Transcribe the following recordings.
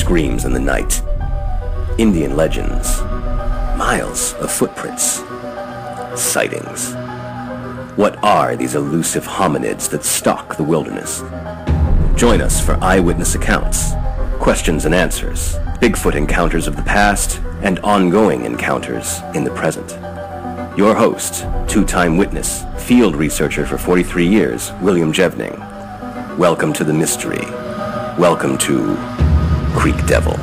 screams in the night. Indian legends. Miles of footprints. Sightings. What are these elusive hominids that stalk the wilderness? Join us for eyewitness accounts, questions and answers, Bigfoot encounters of the past, and ongoing encounters in the present. Your host, two-time witness, field researcher for 43 years, William Jevning. Welcome to the mystery. Welcome to Creek Devil.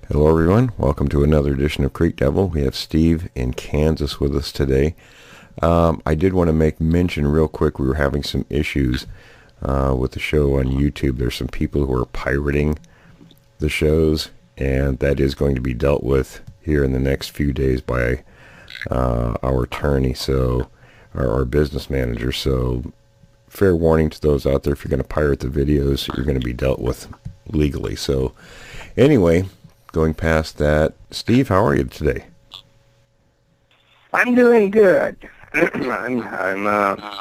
Hello everyone, welcome to another edition of Creek Devil. We have Steve in Kansas with us today. I did want to make mention real quick, we were having some issues with the show on YouTube. There's some people who are pirating the shows, and that is going to be dealt with here in the next few days by our attorney, so our business manager. So fair warning to those out there, if you're going to pirate the videos, you're going to be dealt with legally. So anyway, going past that, Steve, how are you today? I'm doing good. I'm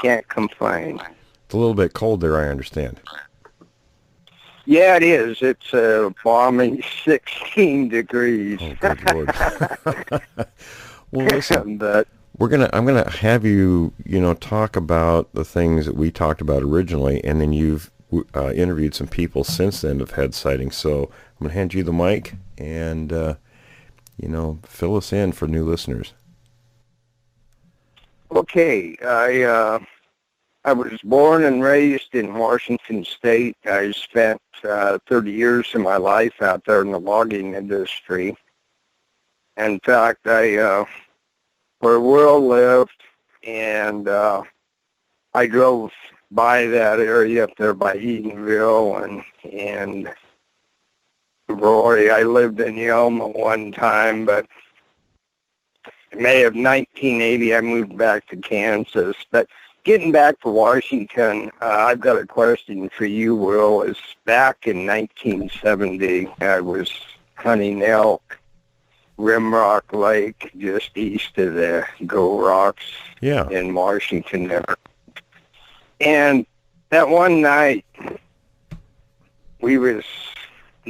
can't complain. It's a little bit cold there, I understand. Yeah, it is. It's a balmy 16 degrees. Oh, good Lord. Well, listen, but I'm gonna have you, talk about the things that we talked about originally, and then you've interviewed some people since then who've had sightings. So I'm gonna hand you the mic, and fill us in for new listeners. Okay, I was born and raised in Washington State. I spent 30 years of my life out there in the logging industry. In fact, where Will lived, and I drove by that area up there by Edenville and Roy. I lived in Yelma one time, but in May of 1980, I moved back to Kansas. But getting back to Washington, I've got a question for you, Will. Is back in 1970, I was hunting elk, Rimrock Lake, just east of the Go Rocks in Washington there. And that one night, we was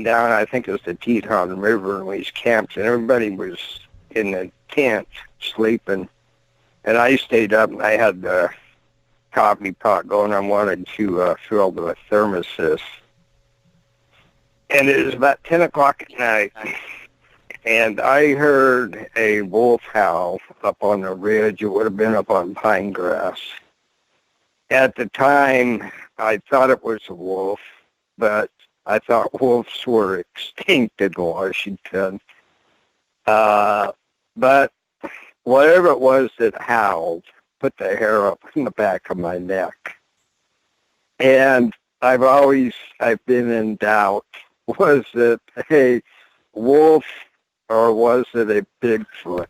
down, I think it was the Teton River, and we was camped, and everybody was in the tent sleeping. And I stayed up, and I had the coffee pot going. I wanted to fill the thermoses. And it was about 10 o'clock at night, and I heard a wolf howl up on the ridge. It would have been up on pine grass. At the time, I thought it was a wolf, but I thought wolves were extinct in Washington. But whatever it was that howled put the hair up in the back of my neck. And I've been in doubt. Was it a wolf or was it a Bigfoot?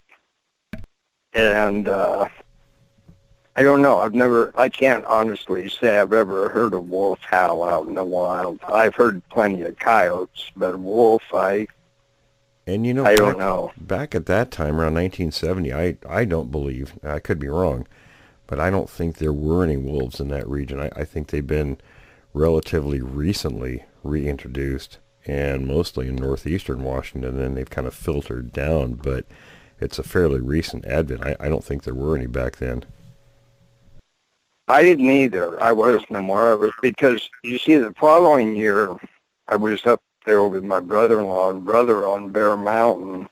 And I don't know. I can't honestly say I've ever heard a wolf howl out in the wild. I've heard plenty of coyotes, but a wolf, I don't know. Back at that time, around 1970, I don't believe, I could be wrong, but I don't think there were any wolves in that region. I think they've been relatively recently reintroduced, and mostly in northeastern Washington, and they've kind of filtered down, but it's a fairly recent advent. I don't think there were any back then. I didn't either. I wasn't aware of it because, you see, the following year, I was up there with my brother-in-law and brother on Bear Mountain,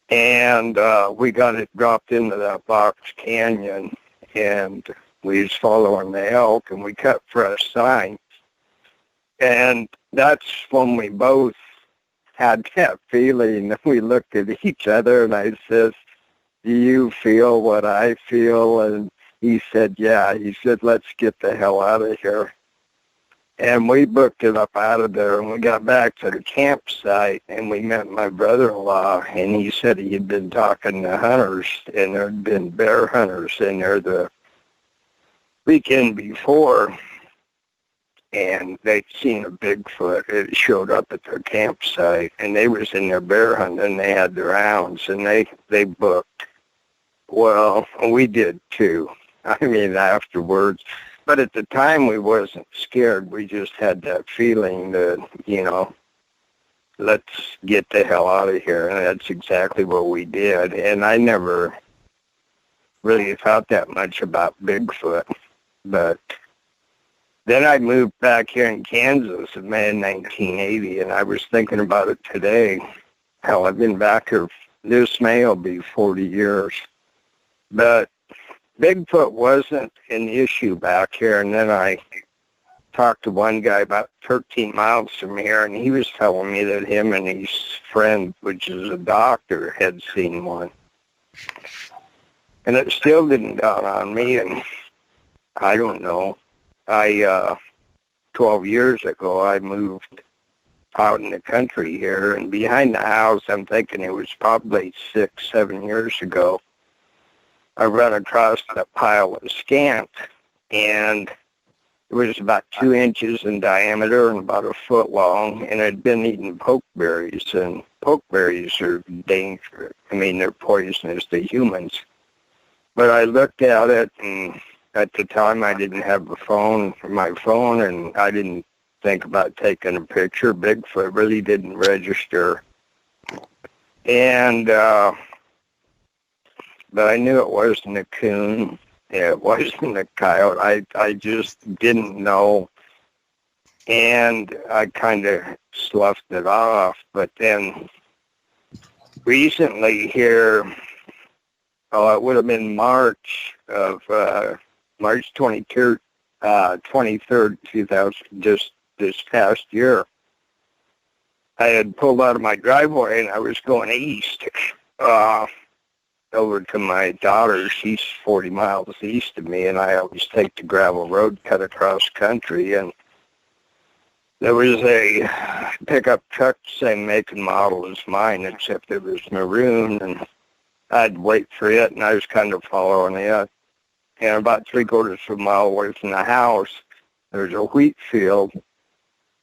and we got it dropped into that box canyon, and we was following the elk, and we cut fresh signs. And that's when we both had that feeling. We looked at each other, and I said, "Do you feel what I feel?" And he said, "Yeah." He said, "Let's get the hell out of here." And we booked it up out of there, and we got back to the campsite, and we met my brother-in-law, and he said he had been talking to hunters, and there had been bear hunters in there the weekend before, and they'd seen a Bigfoot. It showed up at their campsite, and they was in their bear hunting, and they had their hounds, and they booked. Well, we did too. I mean, afterwards, But at the time, we wasn't scared. We just had that feeling that, let's get the hell out of here. And that's exactly what we did. And I never really thought that much about Bigfoot. But then I moved back here in Kansas in May of 1980, and I was thinking about it today. Hell, I've been back here. This May will be 40 years. But Bigfoot wasn't an issue back here, and then I talked to one guy about 13 miles from here, and he was telling me that him and his friend, which is a doctor, had seen one. And it still didn't dawn on me, and I don't know. 12 years ago, I moved out in the country here, and behind the house, I'm thinking it was probably 6, 7 years ago, I ran across a pile of scant, and it was about 2 inches in diameter and about a foot long, and I'd been eating pokeberries, and pokeberries are dangerous. I mean, they're poisonous to humans. But I looked at it, and at the time I didn't have my phone, and I didn't think about taking a picture. Bigfoot really didn't register. And, but I knew it wasn't a coon. It wasn't a coyote. I just didn't know. And I kind of sloughed it off. But then recently here, it would have been March 23rd, 2000, just this past year. I had pulled out of my driveway and I was going east, over to my daughter. She's 40 miles east of me, and I always take the gravel road cut across country, and there was a pickup truck, same make and model as mine, except it was maroon, and I'd wait for it, and I was kind of following it. And about 3/4 of a mile away from the house, there was a wheat field,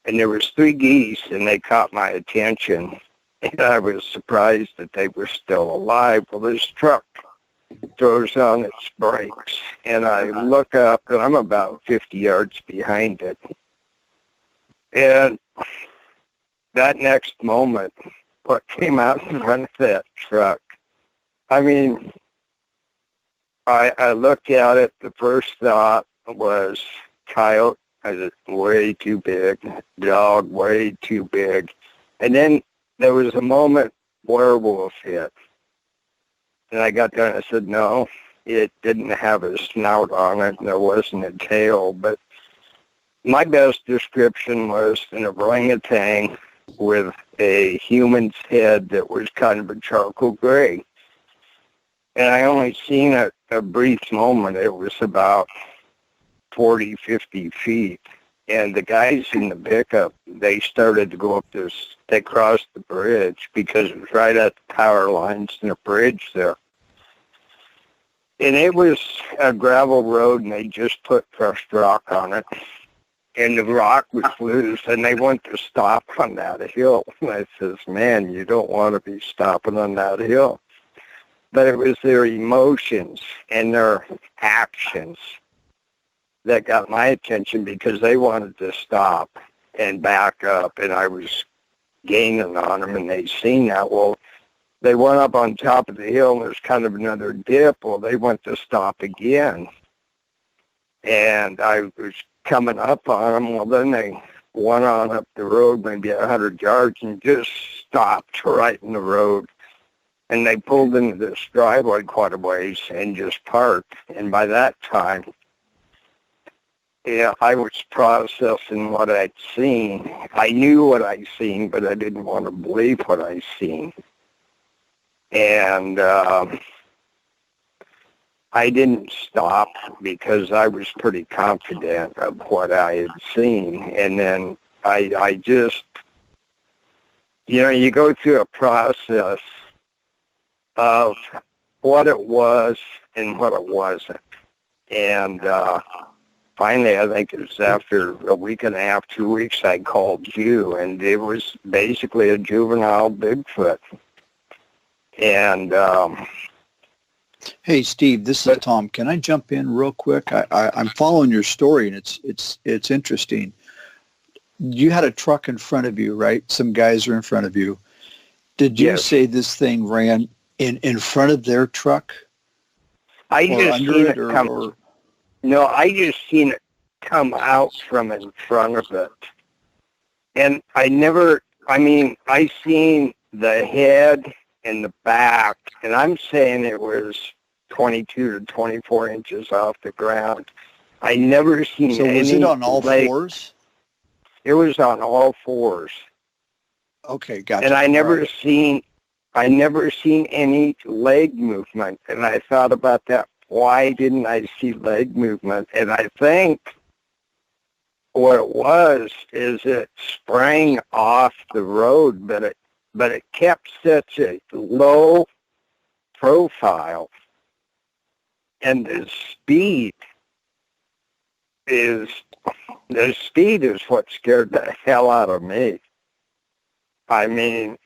and there was 3 geese, and they caught my attention. And I was surprised that they were still alive. Well, this truck throws on its brakes, and I look up, and I'm about 50 yards behind it. And that next moment, what came out in front of that truck, I mean, I looked at it, the first thought was coyote, way too big, dog, way too big. And then there was a moment werewolf hit. And I got there and I said, no, it didn't have a snout on it, and there wasn't a tail. But my best description was an orangutan with a human's head that was kind of a charcoal gray. And I only seen it a brief moment. It was about 40, 50 feet. And the guys in the pickup, they started to go up they crossed the bridge because it was right at the power lines and the bridge there. And it was a gravel road, and they just put crushed rock on it. And the rock was loose, and they went to stop on that hill. And I says, man, you don't want to be stopping on that hill. But it was their emotions and their actions that got my attention, because they wanted to stop and back up, and I was gaining on them, and they seen that. Well, they went up on top of the hill, and there's kind of another dip. Well, they went to stop again, and I was coming up on them. Well, then they went on up the road maybe 100 yards and just stopped right in the road. And they pulled into this driveway quite a ways and just parked. And by that time, I was processing what I'd seen. I knew what I'd seen, but I didn't want to believe what I'd seen. And I didn't stop because I was pretty confident of what I had seen. And then I just, you go through a process of what it was and what it wasn't. And finally, I think it was after a week and a half, 2 weeks, I called you, and it was basically a juvenile Bigfoot. And Hey, Steve, this is Tom. Can I jump in real quick? I'm following your story, and it's interesting. You had a truck in front of you, right? Some guys are in front of you. Did you say this thing ran in front of their truck? I just seen it come. No, I just seen it come out from in front of it. And I seen the head and the back, and I'm saying it was 22 to 24 inches off the ground. I never seen any. So was it on all fours? It was on all fours. Okay, gotcha. And I never seen any leg movement. And I thought about that. Why didn't I see leg movement? And I think what it was is it sprang off the road, but it kept such a low profile, and the speed is what scared the hell out of me. I mean,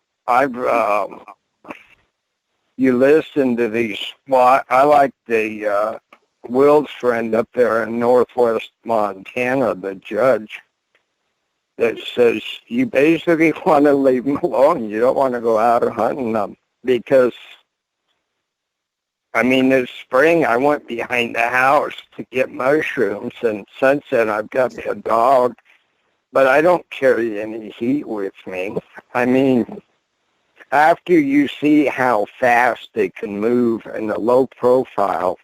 you listen to these. Well, I like the Will's friend up there in northwest Montana, the judge, that says you basically want to leave them alone. You don't want to go out hunting them because, I mean, this spring I went behind the house to get mushrooms, and since then I've got me a dog, but I don't carry any heat with me. I mean, after you see how fast they can move and the low profile,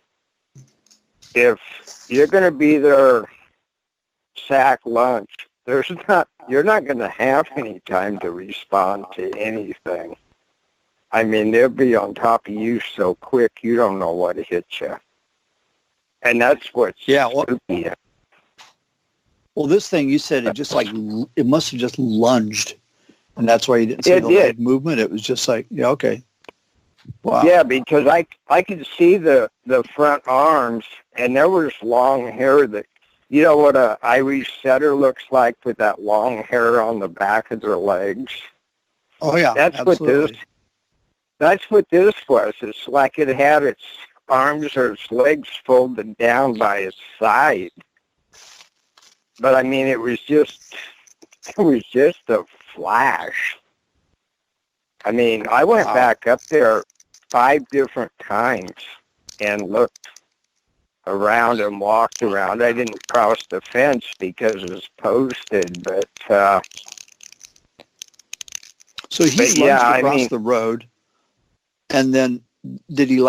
if you're going to be their sack lunch, you're not going to have any time to respond to anything. I mean, they'll be on top of you so quick you don't know what hit you. And that's what's spooky. Well, this thing, you said it must have just lunged, and that's why you didn't see the leg movement. It was just like, yeah, okay. Wow. Yeah, because I could see the front arms, and there was long hair that, you know what a Irish setter looks like with that long hair on the back of their legs? Oh, yeah, absolutely. That's what this was. It's like it had its arms or its legs folded down by its side. But I mean, it was just a flash. I mean, I went back up there 5 different times and looked around and walked around. I didn't cross the fence because it was posted, but so he lunged across the road, and then did he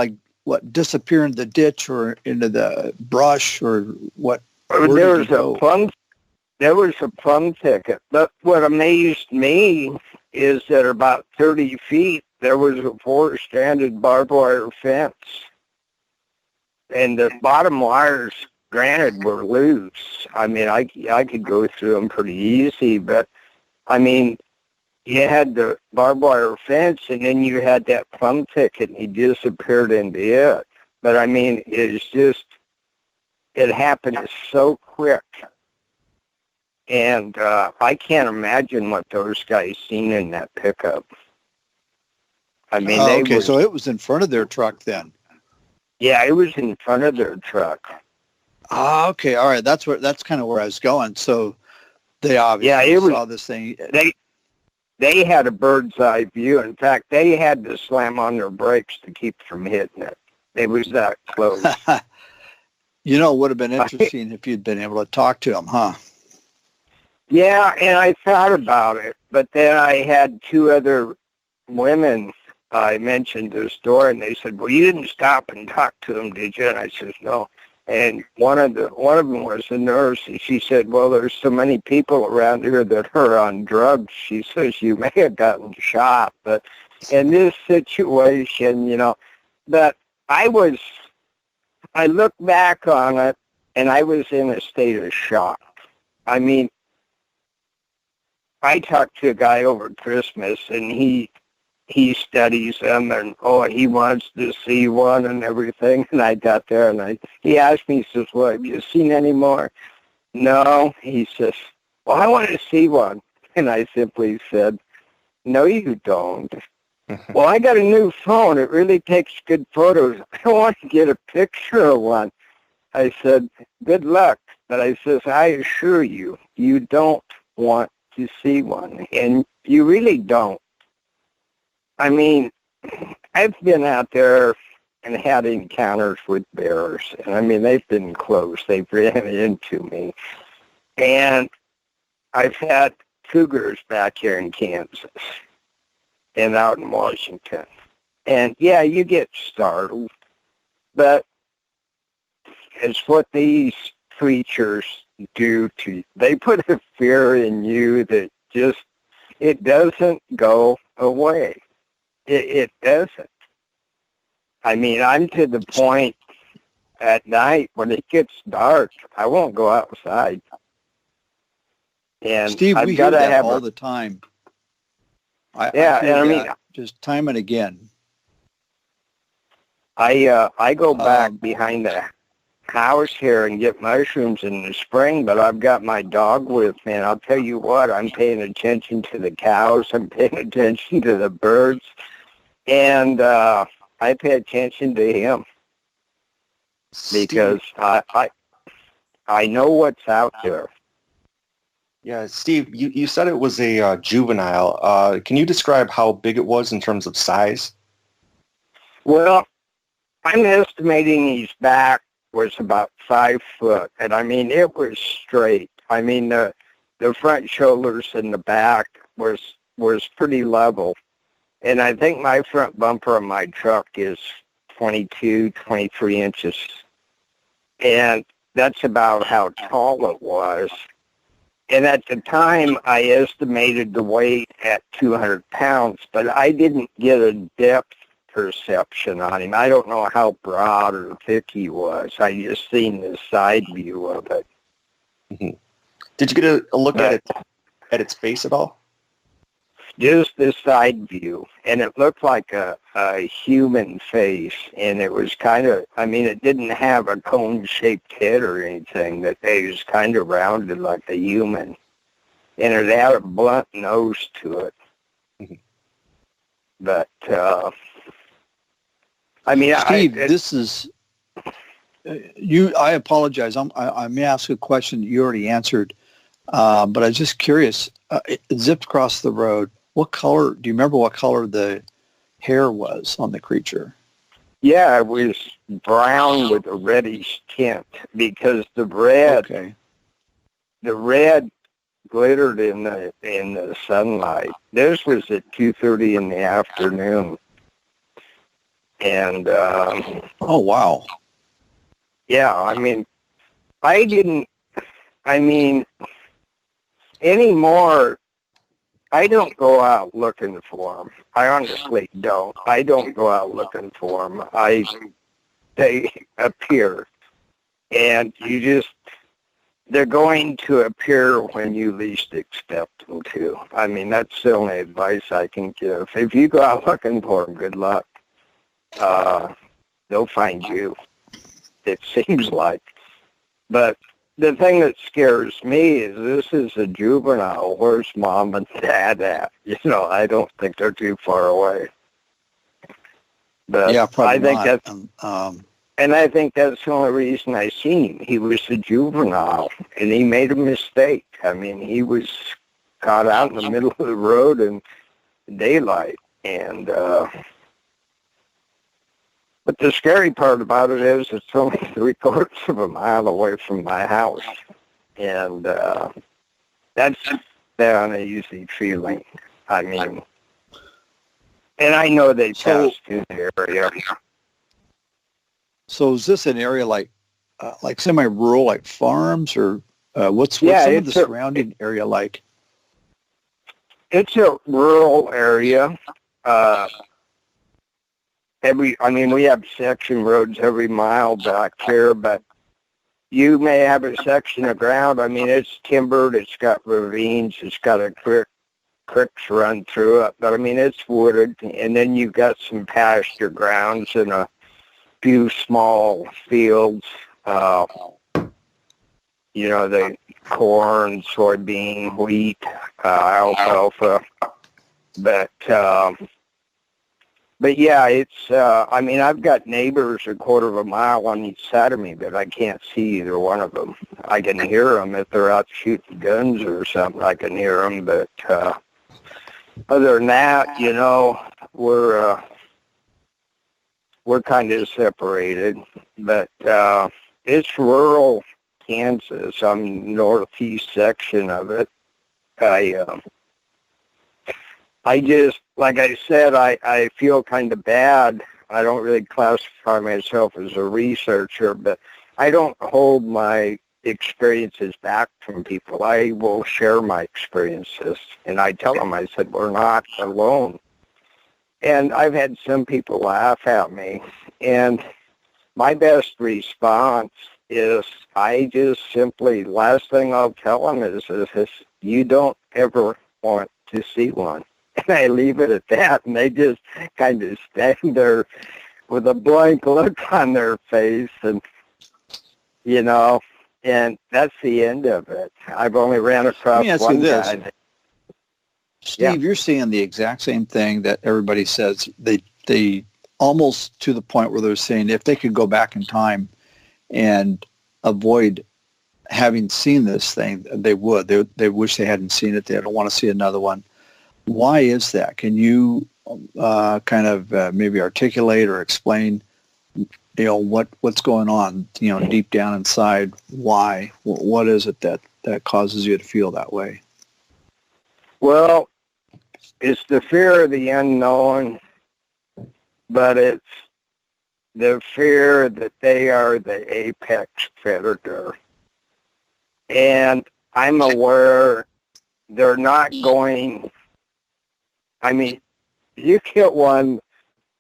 disappear in the ditch or into the brush or what? There was a plum thicket. But what amazed me is that about 30 feet, there was a 4-stranded barbed wire fence. And the bottom wires, granted, were loose. I mean, I could go through them pretty easy, but, I mean, you had the barbed wire fence, and then you had that plum thicket, and he disappeared into it. But, I mean, it happened so quick. And I can't imagine what those guys seen in that pickup. I mean, so it was in front of their truck then. Yeah, it was in front of their truck. Okay, all right. That's kind of where I was going. So they obviously saw this thing. They had a bird's eye view. In fact, they had to slam on their brakes to keep from hitting it. It was that close. You know, it would have been interesting if you'd been able to talk to them, huh? Yeah, and I thought about it, but then I had 2 other women. I mentioned the story, and they said, "Well, you didn't stop and talk to them, did you?" And I said, "No." And one of them was a nurse, and she said, "Well, there's so many people around here that are on drugs." She says, "You may have gotten shot, but in this situation, you know." But I look back on it, and I was in a state of shock. I mean, I talked to a guy over Christmas, and he studies them, and he wants to see one and everything. And I got there, and he asked me, he says, "Well, have you seen any more?" "No." He says, "Well, I want to see one." And I simply said, "No, you don't." Well, I got a new phone. It really takes good photos. I want to get a picture of one. I said, good luck. But I says, I assure you, you don't want to see one. And you really don't. I mean, I've been out there and had encounters with bears. And I mean, they've been close. They've ran into me. And I've had cougars back here in Kansas and out in Washington. And yeah, you get startled, but it's what these creatures do to you. They put a fear in you that just, it doesn't go away. It doesn't. I mean, I'm to the point at night when it gets dark, I won't go outside. And Steve, I've we got hear to that have all the time. I yeah, hear and I mean, that just time and again. I go back behind the house here and get mushrooms in the spring, but I've got my dog with me, and I'll tell you what, I'm paying attention to the cows, I'm paying attention to the birds, and I pay attention to him because I know what's out there. Yeah, Steve, you said it was a juvenile. Can you describe how big it was in terms of size? Well, I'm estimating his back was about 5 foot, and I mean, it was straight. I mean, the front shoulders and the back was pretty level. And I think my front bumper of my truck is 22, 23 inches. And that's about how tall it was. And at the time, I estimated the weight at 200 pounds, but I didn't get a depth perception on him. I don't know how broad or thick he was. I just seen the side view of it. Mm-hmm. Did you get a look at its face at all? Just the side view, and it looked like a human face, and it was kind of, I mean, it didn't have a cone-shaped head or anything. That it was kind of rounded like a human, and it had a blunt nose to it. Mm-hmm. But I mean, Steve, this is you. I apologize. I may ask a question that you already answered, but I was just curious. It zipped across the road. What color? Do you remember what color the hair was on the creature? Yeah, it was brown with a reddish tint because the red glittered in the sunlight. This was at 2:30 in the afternoon. And oh wow. Yeah, anymore I don't go out looking for them. I honestly don't. I don't go out looking for them. They appear, and they're going to appear when you least expect them to. I mean, that's the only advice I can give. If you go out looking for them, good luck. They'll find you, it seems like. But the thing that scares me is this is a juvenile. Where's mom and dad at? I don't think they're too far away. But yeah, probably I think not. that's, and I think that's the only reason I seen him. He was a juvenile, and he made a mistake. I mean, he was caught out in the middle of the road in daylight, and but the scary part about it is it's only 3/4 of a mile away from my house. And that's the uneasy feeling. I mean, and I know they pass through the area. So is this an area like semi-rural, like farms, or what's some of the surrounding area like? It's a rural area. We have section roads every mile back here, but you may have a section of ground. I mean, it's timbered, it's got ravines, it's got a creeks run through it, but I mean, it's wooded, and then you've got some pasture grounds and a few small fields, the corn, soybean, wheat, alfalfa, but But yeah, it's, I mean, I've got neighbors a quarter of a mile on each side of me, but I can't see either one of them. I can hear them if they're out shooting guns or something. I can hear them, but other than that, you know, we're kind of separated. But it's rural Kansas. I'm northeast section of it. I just, like I said, I feel kind of bad. I don't really classify myself as a researcher, but I don't hold my experiences back from people. I will share my experiences, and I tell them, I said, we're not alone. And I've had some people laugh at me, and my best response is I just simply, last thing I'll tell them is you don't ever want to see one. And I leave it at that, and they just kind of stand there with a blank look on their face, and, you know, and that's the end of it. I've only ran across one guy. Steve, you're seeing the exact same thing that everybody says. They almost to the point where they're saying if they could go back in time and avoid having seen this thing, they would. They wish they hadn't seen it. They don't want to see another one. Why is that? Can you kind of maybe articulate or explain, you know, what's going on, you know, deep down inside? Why? What is it that causes you to feel that way? Well, it's the fear of the unknown, but it's the fear that they are the apex predator. And I'm aware they're not going... I mean, you get one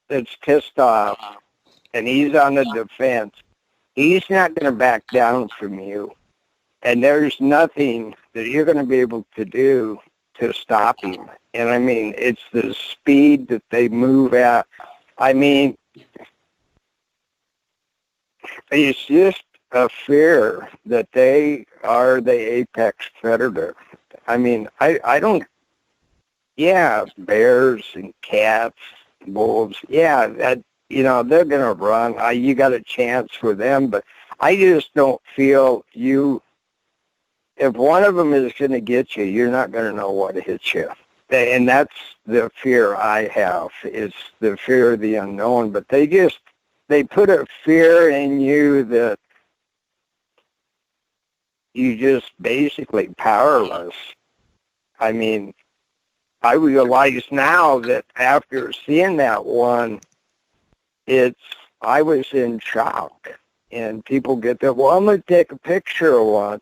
that's pissed off and he's on the defense, he's not going to back down from you. And there's nothing that you're going to be able to do to stop him. And I mean, it's the speed that they move at. I mean, it's just a fear that they are the apex predator. I mean, I don't... Yeah, bears and cats, wolves. Yeah, that, you know, they're going to run. You got a chance for them, but I just don't feel you. If one of them is going to get you, you're not going to know what hits you. And that's the fear I have. It's the fear of the unknown. But they put a fear in you that you just basically powerless. I mean, I realize now that after seeing that one, I was in shock. And people get that, well, I'm going to take a picture of one.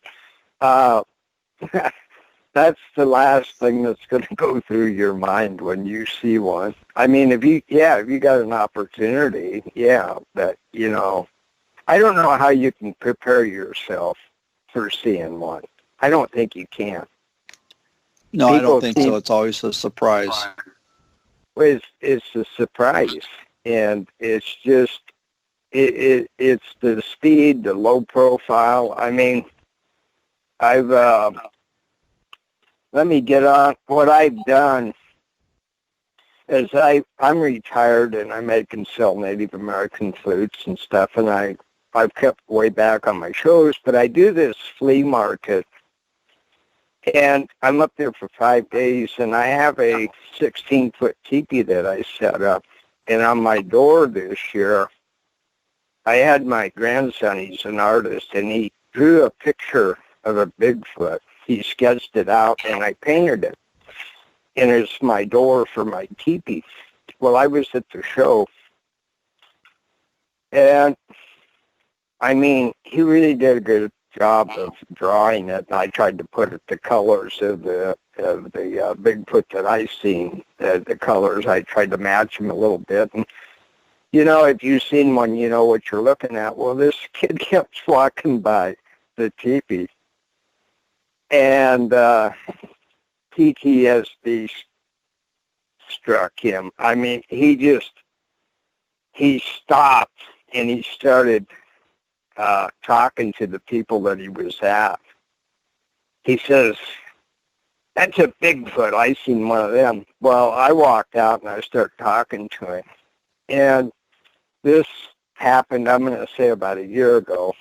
That's the last thing that's going to go through your mind when you see one. I mean, if you got an opportunity, yeah, but, you know, I don't know how you can prepare yourself for seeing one. I don't think you can. No, I don't think so. It's always a surprise. It's a surprise, and it's just it's the speed, the low profile. I mean, let me get on. What I've done is I'm retired, and I make and sell Native American flutes and stuff, and I've kept way back on my shows, but I do this flea market. And I'm up there for 5 days, and I have a 16-foot teepee that I set up. And on my door this year, I had my grandson, he's an artist, and he drew a picture of a Bigfoot. He sketched it out, and I painted it. And it's my door for my teepee. Well, I was at the show, and, I mean, he really did a good job of drawing it. I tried to put it the colors of the Bigfoot that I seen. The colors, I tried to match them a little bit. And, you know, if you've seen one, you know what you're looking at. Well, this kid kept walking by the teepee, and PTSD struck him. I mean, he stopped, and he started talking to the people that he was at. He says, "That's a Bigfoot. I seen one of them." Well, I walked out and I started talking to him. And this happened, I'm going to say, about a year ago.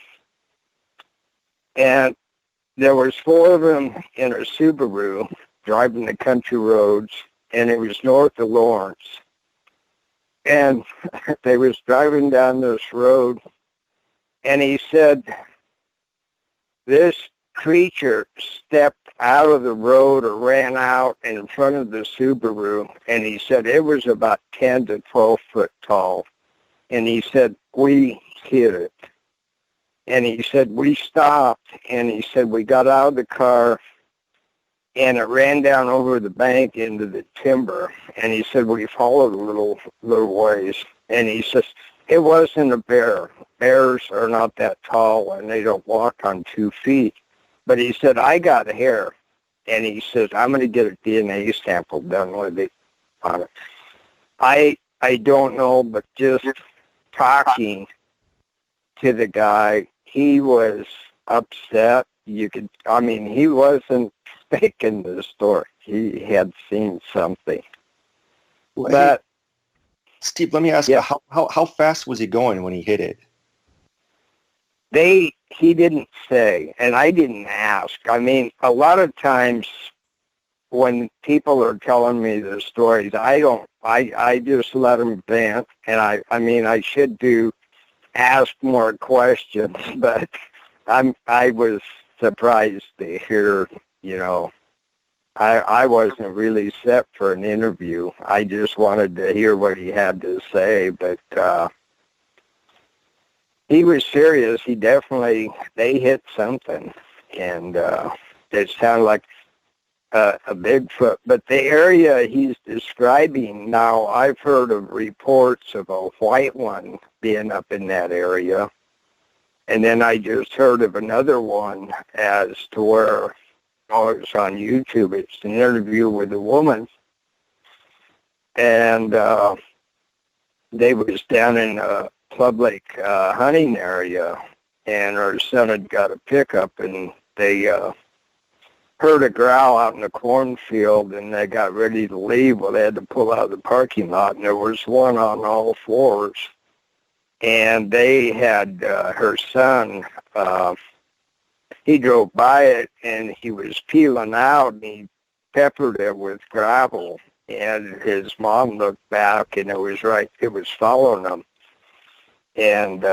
And there was 4 of them in a Subaru driving the country roads, and it was north of Lawrence. And they was driving down this road, and he said this creature stepped out of the road or ran out in front of the Subaru, and he said it was about 10 to 12 foot tall. And he said, we hit it. And he said, we stopped, and he said, we got out of the car, and it ran down over the bank into the timber. And he said, we followed a little ways. And he says, it wasn't a bear. Bears are not that tall, and they don't walk on 2 feet. But he said, I got hair. And he says, I'm going to get a DNA sample done with it on it. I don't know, but just talking to the guy, he was upset. He wasn't faking the story. He had seen something. Well, but hey, Steve, let me ask you, how fast was he going when he hit it? He didn't say, and I didn't ask. I mean, a lot of times when people are telling me the stories, I just let them vent, and I should ask more questions, but I was surprised to hear, I wasn't really set for an interview. I just wanted to hear what he had to say, but he was serious. They hit something, and it sounded like a Bigfoot. But the area he's describing now, I've heard of reports of a white one being up in that area. And then I just heard of another one as to where, it's on YouTube. It's an interview with a woman. And they was down in a public hunting area, and her son had got a pickup, and they heard a growl out in the cornfield, and they got ready to leave. Well, they had to pull out of the parking lot, and there was one on all fours. And they had her son, he drove by it, and he was peeling out, and he peppered it with gravel. And his mom looked back, and it was following him. And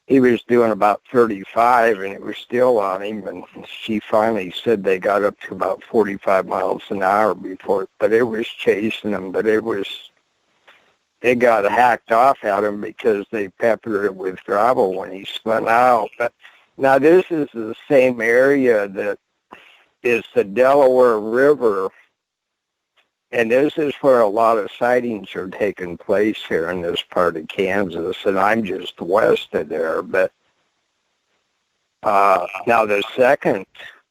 he was doing about 35, and it was still on him. And she finally said they got up to about 45 miles an hour but it was chasing him. But it got hacked off at him because they peppered it with gravel when he spun out. But now this is the same area that is the Delaware River. And this is where a lot of sightings are taking place here in this part of Kansas, and I'm just west of there. But now the second,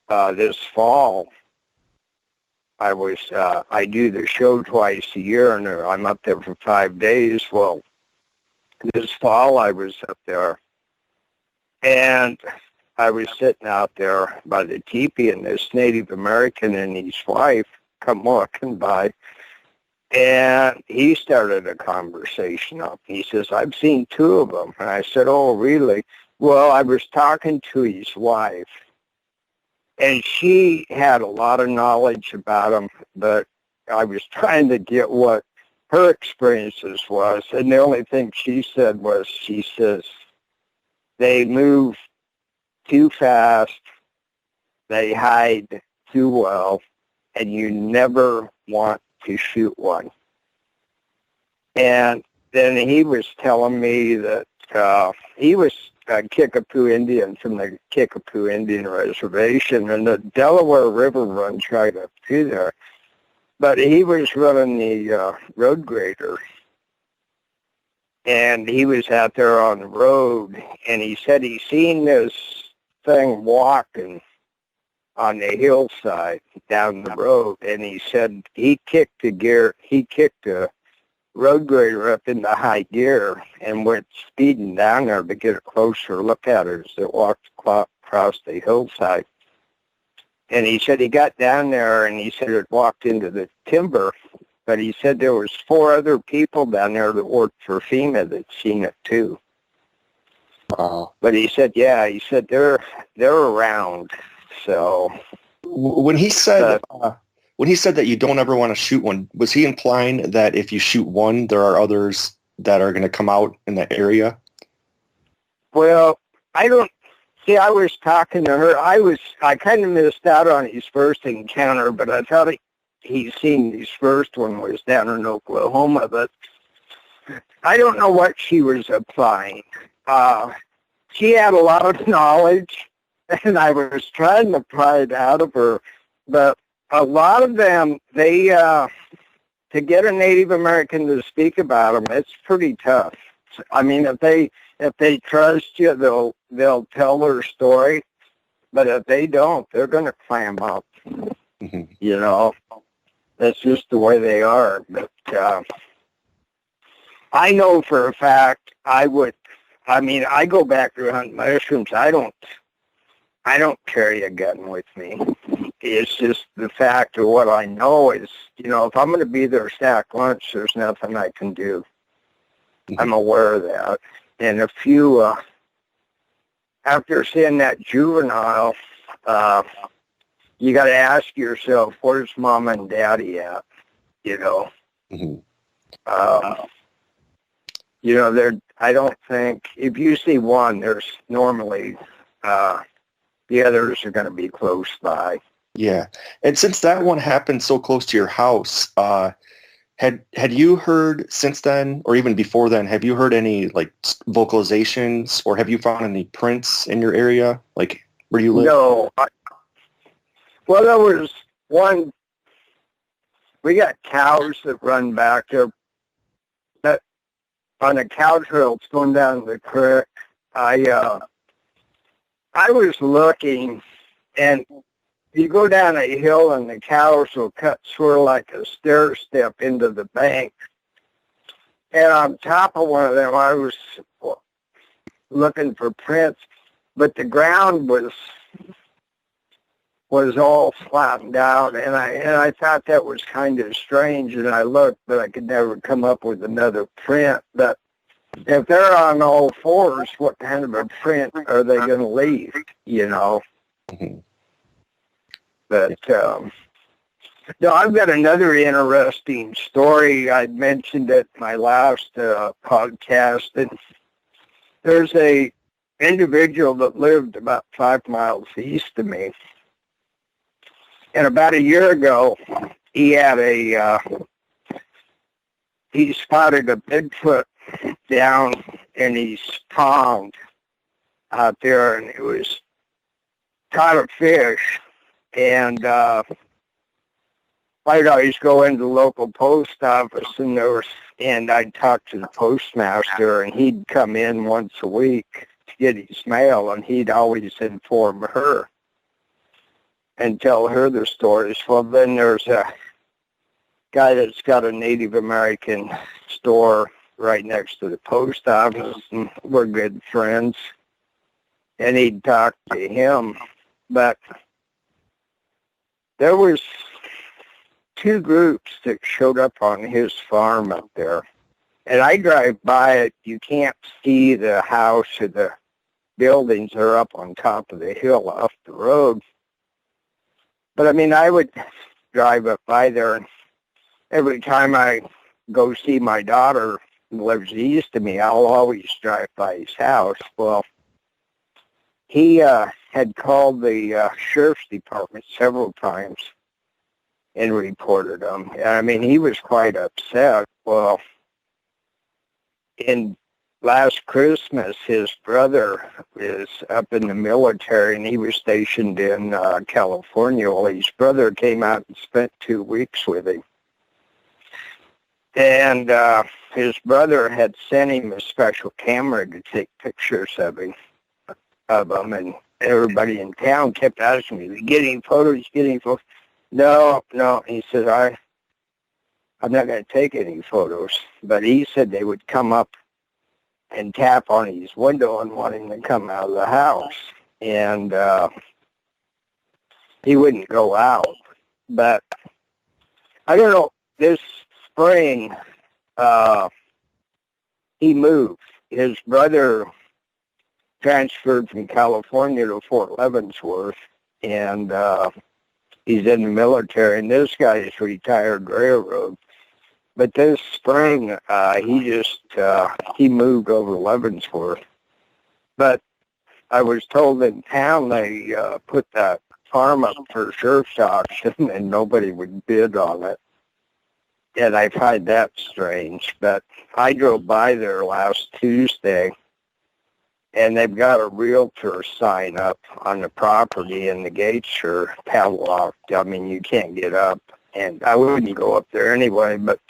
this fall, I do the show twice a year, and I'm up there for 5 days. Well, this fall I was up there, and I was sitting out there by the teepee, and this Native American and his wife come walking by, and he started a conversation up. He says, I've seen 2 of them. And I said, oh, really? Well, I was talking to his wife, and she had a lot of knowledge about them, but I was trying to get what her experiences was, and the only thing she said was, she says, they move too fast, they hide too well, and you never want to shoot one. And then he was telling me that he was a Kickapoo Indian from the Kickapoo Indian Reservation, and the Delaware River runs right up through there. But he was running the road grader, and he was out there on the road, and he said he seen this thing walking on the hillside down the road, and he said he kicked a road grader up into high gear and went speeding down there to get a closer look at her as it walked across the hillside. And he said he got down there, and he said it walked into the timber, but he said there was 4 other people down there that worked for FEMA that seen it too. Wow. But he said, yeah, he said they're around. So When he said that you don't ever want to shoot one, was he implying that if you shoot one, there are others that are going to come out in that area? well, I don't see. I was talking to her. I kind of missed out on his first encounter, but I thought he seen his first one was down in Oklahoma. But I don't know what she was applying. She had a lot of knowledge, and I was trying to pry it out of her. But a lot of them, they to get a Native American to speak about them, it's pretty tough. I mean, if they trust you, they'll tell their story. But if they don't, they're going to clam up. Mm-hmm. You know, that's just the way they are. But I know for a fact I go back to hunt mushrooms. I don't carry a gun with me. It's just the fact of what I know is, if I'm going to be there stack lunch, there's nothing I can do. Mm-hmm. I'm aware of that. And if you, after seeing that juvenile, you got to ask yourself, where's mom and daddy at? Mm-hmm. I don't think, if you see one, there's normally, the others are going to be close by. Yeah. And since that one happened so close to your house, had you heard since then, or even before then, have you heard any like vocalizations, or have you found any prints in your area, like where you live? No. Well, there was one. We got cows that run back there. That on a cow trail, it's going down the creek. I was looking, and you go down a hill, and the cows will cut sort of like a stair step into the bank. And on top of one of them, I was looking for prints, but the ground was all flattened out, and I thought that was kind of strange, and I looked, but I could never come up with another print. But if they're on all fours, what kind of a print are they going to leave, Mm-hmm. But, no, I've got another interesting story. I mentioned at my last podcast that there's a individual that lived about 5 miles east of me. And about a year ago, he spotted a Bigfoot down in his pond out there, and it was caught a fish. And I'd always go into the local post office, and I'd talk to the postmaster, and he'd come in once a week to get his mail, and he'd always inform her and tell her the stories. Well, then there's a guy that's got a Native American store right next to the post office, and we're good friends. And he'd talk to him, but there was 2 groups that showed up on his farm up there. And I drive by it. You can't see the house or the buildings. Are up on top of the hill off the road. But, I would drive up by there, and every time I go see my daughter who lives east of me, I'll always drive by his house. Well, he had called the sheriff's department several times and reported him. He was quite upset. Well, last Christmas, his brother is up in the military, and he was stationed in California. Well, his brother came out and spent 2 weeks with him. And his brother had sent him a special camera to take pictures of him, and everybody in town kept asking me, getting photos. No, he said, I'm not going to take any photos. But he said they would come up and tap on his window and want him to come out of the house. And he wouldn't go out. But I don't know, spring, he moved. His brother transferred from California to Fort Leavenworth, and he's in the military, and this guy is retired railroad. But this spring, he moved over Leavenworth. But I was told in town they put that farm up for sheriff's auction, and nobody would bid on it. And I find that strange. But I drove by there last Tuesday, and they've got a realtor sign up on the property, and the gates are padlocked. I mean, you can't get up, and I wouldn't go up there anyway. But,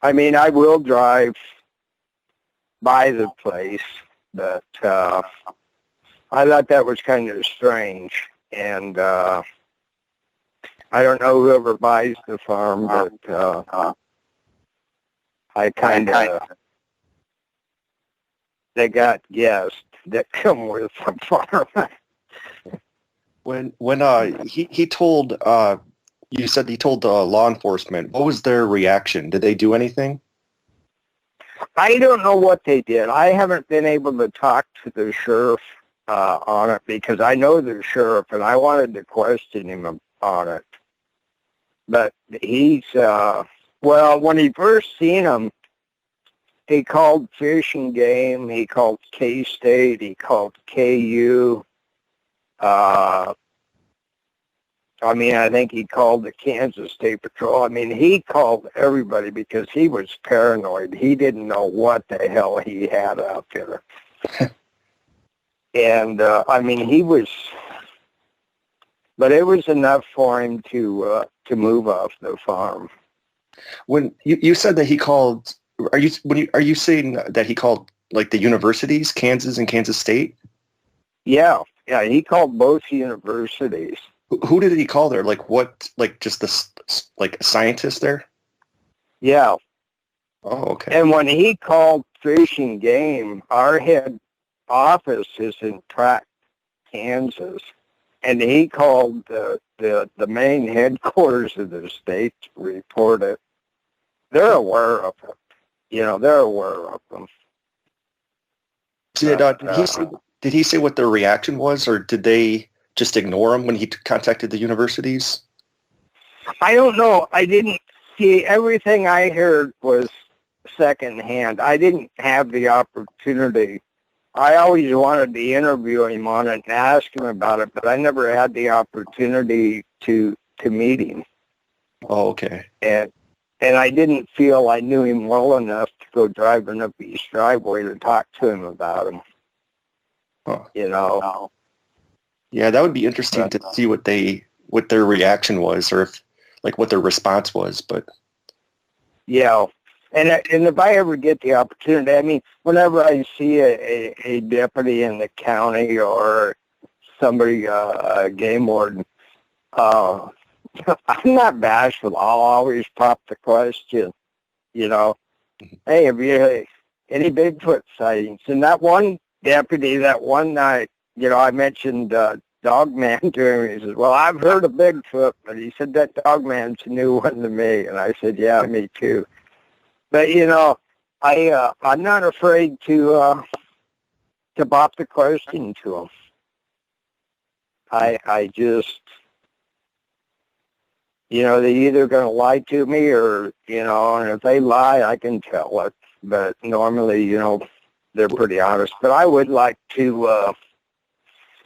I mean, I will drive by the place, but I thought that was kind of strange. And I don't know whoever buys the farm, but I kind of... They got guests that come with the farm. When he told you said he told law enforcement, what was their reaction? Did they do anything? I don't know what they did. I haven't been able to talk to the sheriff on it because I know the sheriff and I wanted to question him on it. But he's when he first seen him, he called Fish and Game, he called K-State, he called KU. I think he called the Kansas State Patrol. I mean, he called everybody because he was paranoid. He didn't know what the hell he had out there. And, he was... But it was enough for him to move off the farm. When you said that he called... Are you saying that he called like the universities, Kansas and Kansas State? Yeah, he called both universities. Who did he call there? Like what? Like just a scientist there? Yeah. Oh, okay. And when he called Fish and Game, our head office is in Pratt, Kansas, and he called the main headquarters of the state to report it. They're aware of it. They're aware of them. Did he say what their reaction was, or did they just ignore him when he contacted the universities? I don't know. I didn't see. Everything I heard was secondhand. I didn't have the opportunity. I always wanted to interview him on it and ask him about it, but I never had the opportunity to meet him. Oh, okay. And I didn't feel I knew him well enough to go driving up his driveway to talk to him about him. Huh. Yeah, that would be interesting to see what their reaction was, or what their response was. But yeah, and if I ever get the opportunity, whenever I see a deputy in the county or somebody, a game warden, I'm not bashful. I'll always pop the question, hey, have you had any Bigfoot sightings? And that one deputy, that one night, I mentioned Dogman to him. He says, well, I've heard of Bigfoot, but he said that Dogman's a new one to me. And I said, yeah, me too. But, I'm not afraid to pop the question to him. I just... they're either going to lie to me or, and if they lie, I can tell it. But normally, they're pretty honest. But I would like to,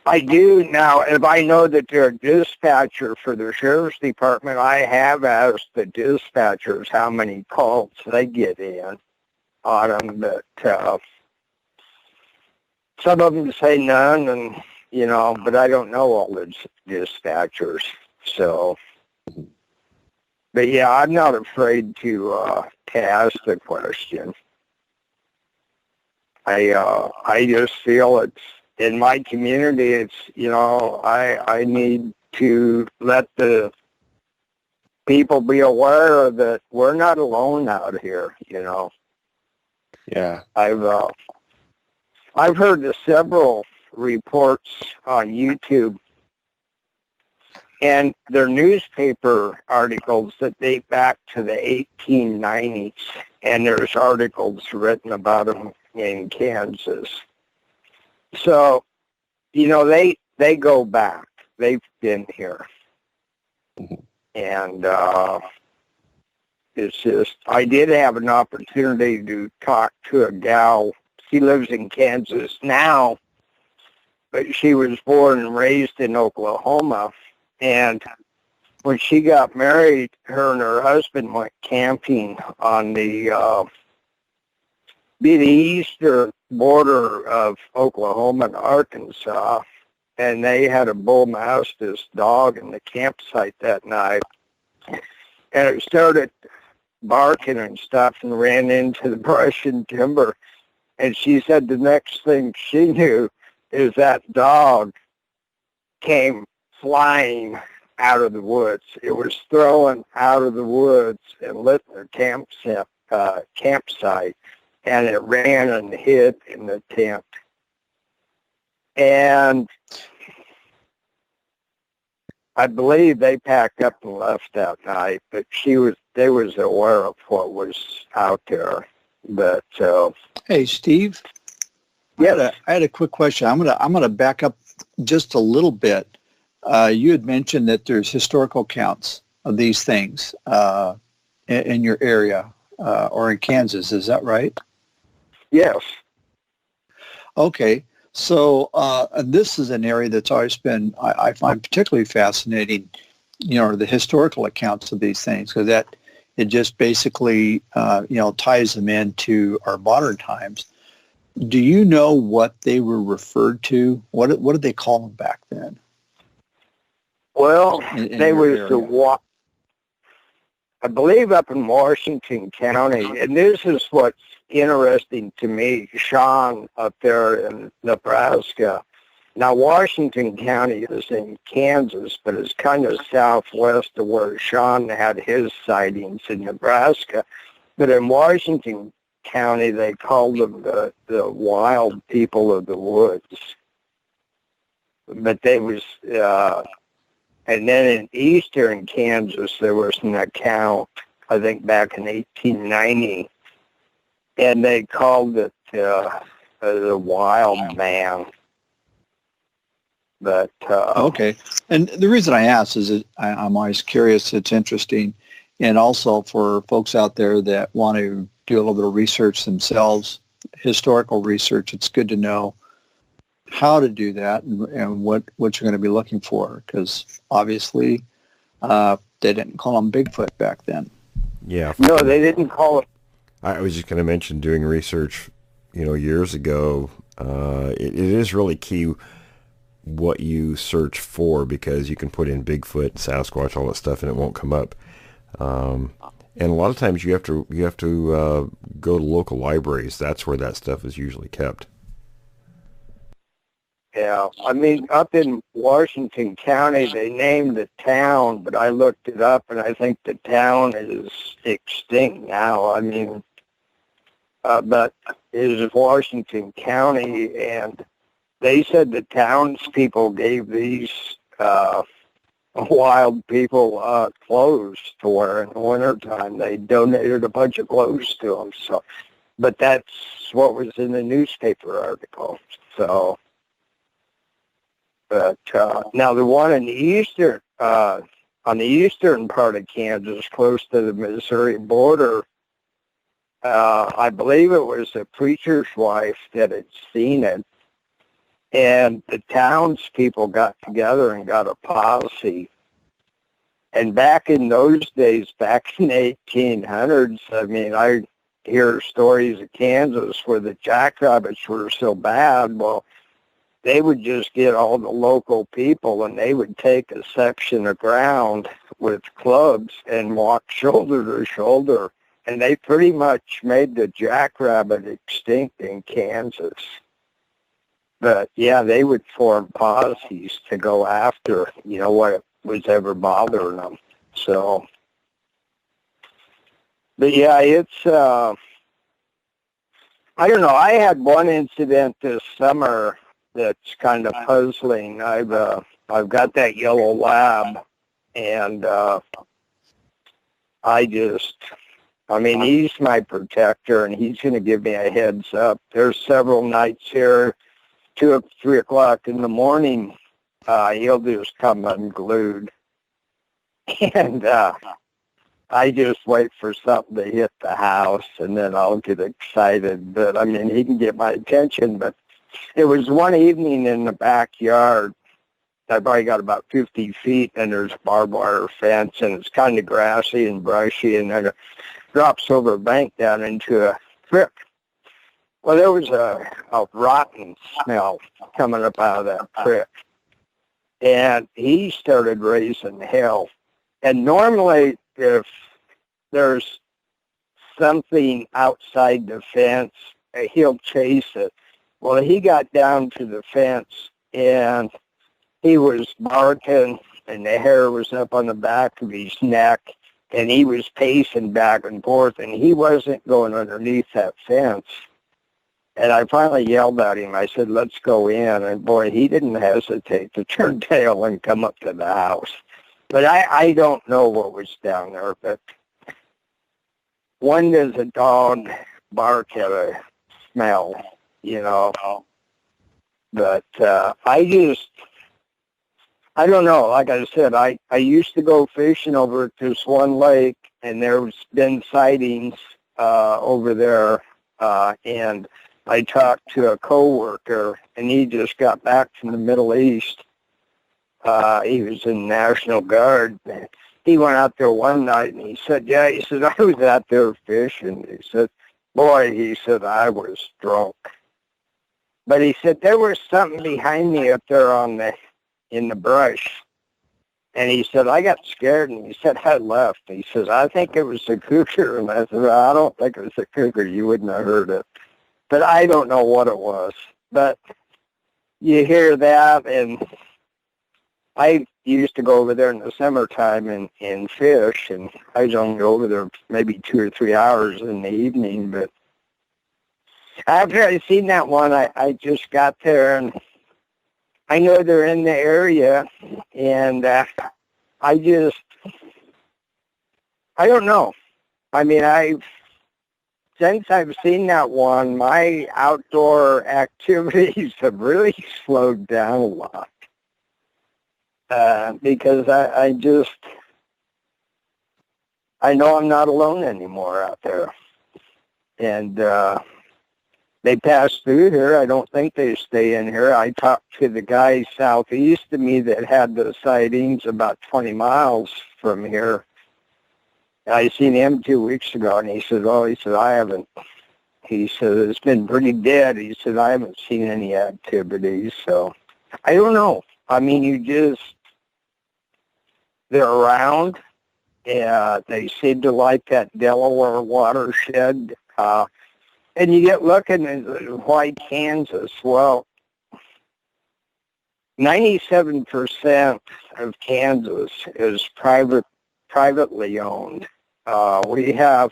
I do now, if I know that they're a dispatcher for the sheriff's department, I have asked the dispatchers how many calls they get in on them. But some of them say none, and, but I don't know all the dispatchers. So... But yeah, I'm not afraid to ask the question. I just feel it's in my community. It's I need to let the people be aware that we're not alone out here. Yeah, I've heard several reports on YouTube. And they're newspaper articles that date back to the 1890s, and there's articles written about them in Kansas. So, they go back. They've been here. And it's just, I did have an opportunity to talk to a gal. She lives in Kansas now, but she was born and raised in Oklahoma. And when she got married, her and her husband went camping on the eastern border of Oklahoma and Arkansas. And they had a bull mastiff dog in the campsite that night. And it started barking and stuff and ran into the brush and timber. And she said the next thing she knew is that dog came flying out of the woods. It was thrown out of the woods and lit their campsite, and it ran and hid in the tent. And I believe they packed up and left that night, but they was aware of what was out there. But hey, Steve. Yeah, I had a quick question. I'm gonna back up just a little bit. You had mentioned that there's historical accounts of these things in your area or in Kansas. Is that right? yes. Okay. So this is an area that's always been, I find particularly fascinating, the historical accounts of these things, because that it just basically, ties them into our modern times. Do you know what they were referred to? What did they call them back then? Well, In they your was I believe up in Washington County, and this is what's interesting to me, Sean, up there in Nebraska. Now, Washington County is in Kansas, but it's kind of southwest of where Sean had his sightings in Nebraska. But in Washington County, they called them the wild people of the woods. But they was, and then in eastern Kansas, there was an account, I think back in 1890, and they called it the wild man. But okay. And the reason I ask is that I'm always curious. It's interesting. And also for folks out there that want to do a little bit of research themselves, historical research, it's good to know how to do that and what you're going to be looking for, because obviously they didn't call them Bigfoot back then. Yeah. no, they didn't call it. I was just going to mention doing research, years ago. It is really key what you search for, because you can put in Bigfoot, Sasquatch, all that stuff, and it won't come up. And a lot of times you have to go to local libraries. That's where that stuff is usually kept. Yeah, I mean, up in Washington County, they named the town, but I looked it up, and I think the town is extinct now. I mean, but it is Washington County, and they said the townspeople gave these wild people clothes to wear in the wintertime. They donated a bunch of clothes to them. So, but that's what was in the newspaper article. So, but now the one in the eastern, on the eastern part of Kansas, close to the Missouri border, I believe it was a preacher's wife that had seen it. And the townspeople got together and got a posse. And back in those days, back in the 1800s, I mean, I hear stories of Kansas where the jackrabbits were so bad. Well, they would just get all the local people and they would take a section of ground with clubs and walk shoulder to shoulder. And they pretty much made the jackrabbit extinct in Kansas. But, yeah, they would form posses to go after, what was ever bothering them. So, but, yeah, it's, I don't know. I had one incident this summer that's kind of puzzling. I've got that yellow lab, And he's my protector, and he's going to give me a heads up. There's several nights here, 2 or 3 o'clock in the morning, he'll just come unglued. And I just wait for something to hit the house, and then I'll get excited. But, he can get my attention. But it was one evening in the backyard. I probably got about 50 feet, and there's a barbed wire fence, and it's kind of grassy and brushy, and then it drops over a bank down into a creek. Well, there was a rotten smell coming up out of that creek, and he started raising hell. And normally, if there's something outside the fence, he'll chase it. Well, he got down to the fence, and he was barking, and the hair was up on the back of his neck, and he was pacing back and forth, and he wasn't going underneath that fence. And I finally yelled at him. I said, let's go in. And boy, he didn't hesitate to turn tail and come up to the house. But I don't know what was down there. But when does a dog bark at a smell, But I don't know. Like I said, I used to go fishing over at this one lake, and there's been sightings over there. And I talked to a coworker, and he just got back from the Middle East. He was in the National Guard. He went out there one night, and he said, I was out there fishing. He said, I was drunk. But he said, there was something behind me up there in the brush. And he said, I got scared, and he said, I left. He says, I think it was a cougar. And I said, I don't think it was a cougar. You wouldn't have heard it. But I don't know what it was. But you hear that, and I used to go over there in the summertime and fish, and I was only over there maybe 2 or 3 hours in the evening. But after I seen that one, I just got there, and I know they're in the area, and I don't know. Since I've seen that one, my outdoor activities have really slowed down a lot. Because I know I'm not alone anymore out there. And they pass through here. I don't think they stay in here. I talked to the guy southeast of me that had the sightings about 20 miles from here. I seen him 2 weeks ago, and he said, I haven't. He said, it's been pretty dead. He said, I haven't seen any activities. So I don't know. They're around. They seem to like that Delaware watershed. And you get looking at why Kansas. Well, 97% of Kansas is privately owned. We have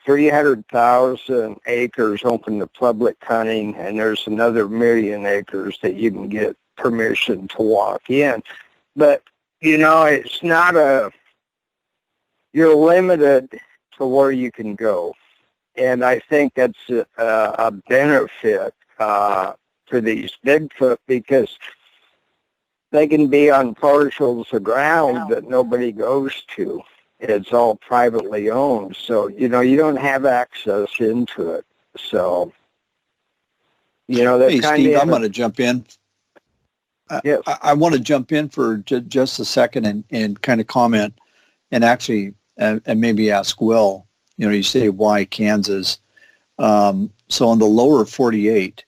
300,000 acres open to public hunting, and there's another 1 million acres that you can get permission to walk in. But, it's not you're limited to where you can go. And I think that's a benefit for these Bigfoot, because they can be on parcels of ground that nobody goes to. It's all privately owned. So, you don't have access into it. So, hey, Steve, I'm going to jump in. Yes. I want to jump in for just a second and kind of comment and actually and maybe ask Will. You say, why Kansas? So on the lower 48,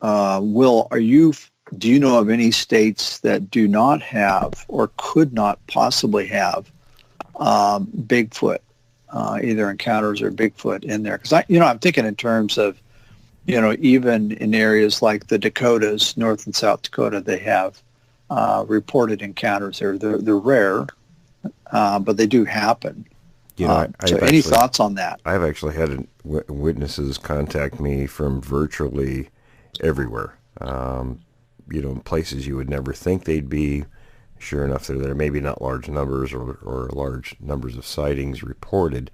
Will, do you know of any states that do not have or could not possibly have Bigfoot, either encounters or Bigfoot in there? Because I'm thinking in terms of, even in areas like the Dakotas, North and South Dakota, they have reported encounters there. They're rare, but they do happen. Any thoughts on that? I've actually had witnesses contact me from virtually everywhere. Places you would never think they'd be, sure enough, there may be not large numbers or large numbers of sightings reported,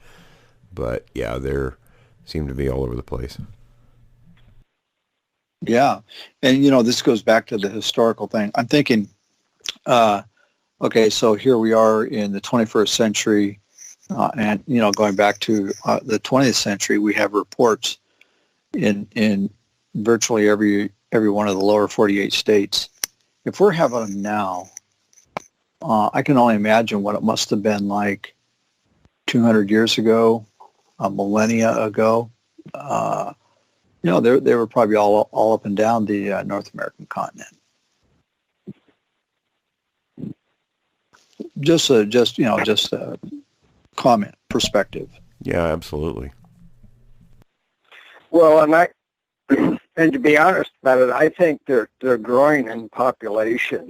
but yeah, there seem to be all over the place. Yeah. And, this goes back to the historical thing. I'm thinking, okay, so here we are in the 21st century, and, going back to the 20th century, we have reports in virtually every one of the lower 48 states. If we're having them now, I can only imagine what it must have been like 200 years ago, a millennia ago. They were probably all up and down the North American continent. Just a comment, perspective. Yeah, absolutely. Well, and to be honest about it, I think they're growing in population,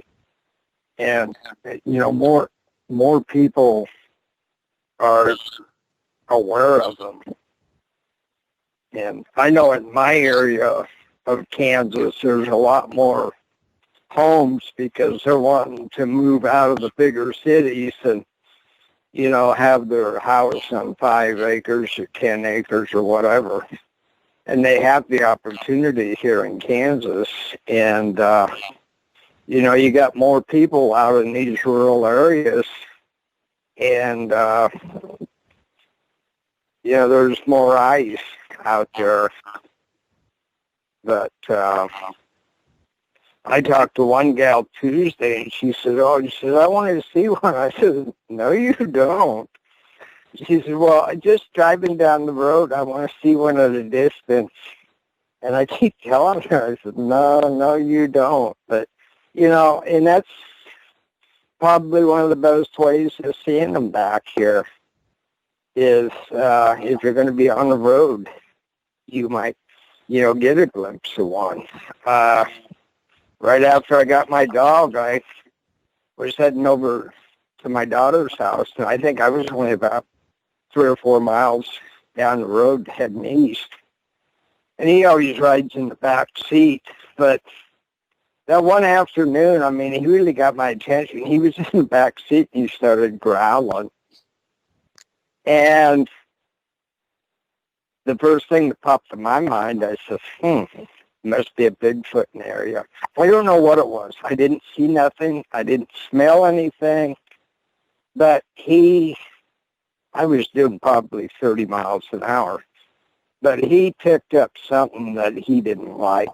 and more people are aware of them. And I know in my area of Kansas, there's a lot more homes because they're wanting to move out of the bigger cities and, have their house on 5 acres or 10 acres or whatever. And they have the opportunity here in Kansas. And, you got more people out in these rural areas. And, there's more ice out there. But I talked to one gal Tuesday, and she said, I want to see one. I said, no, you don't. She said, well, just driving down the road, I want to see one at a distance. And I keep telling her, I said, no, you don't. But, and that's probably one of the best ways of seeing them back here is if you're going to be on the road, you might, get a glimpse of one. Right after I got my dog, I was heading over to my daughter's house, and I think I was only about 3 or 4 miles down the road heading east. And he always rides in the back seat, but that one afternoon, he really got my attention. He was in the back seat, and he started growling. And the first thing that popped in my mind, I said, must be a Bigfoot in the area. I don't know what it was. I didn't see nothing. I didn't smell anything. But I was doing probably 30 miles an hour. But he picked up something that he didn't like.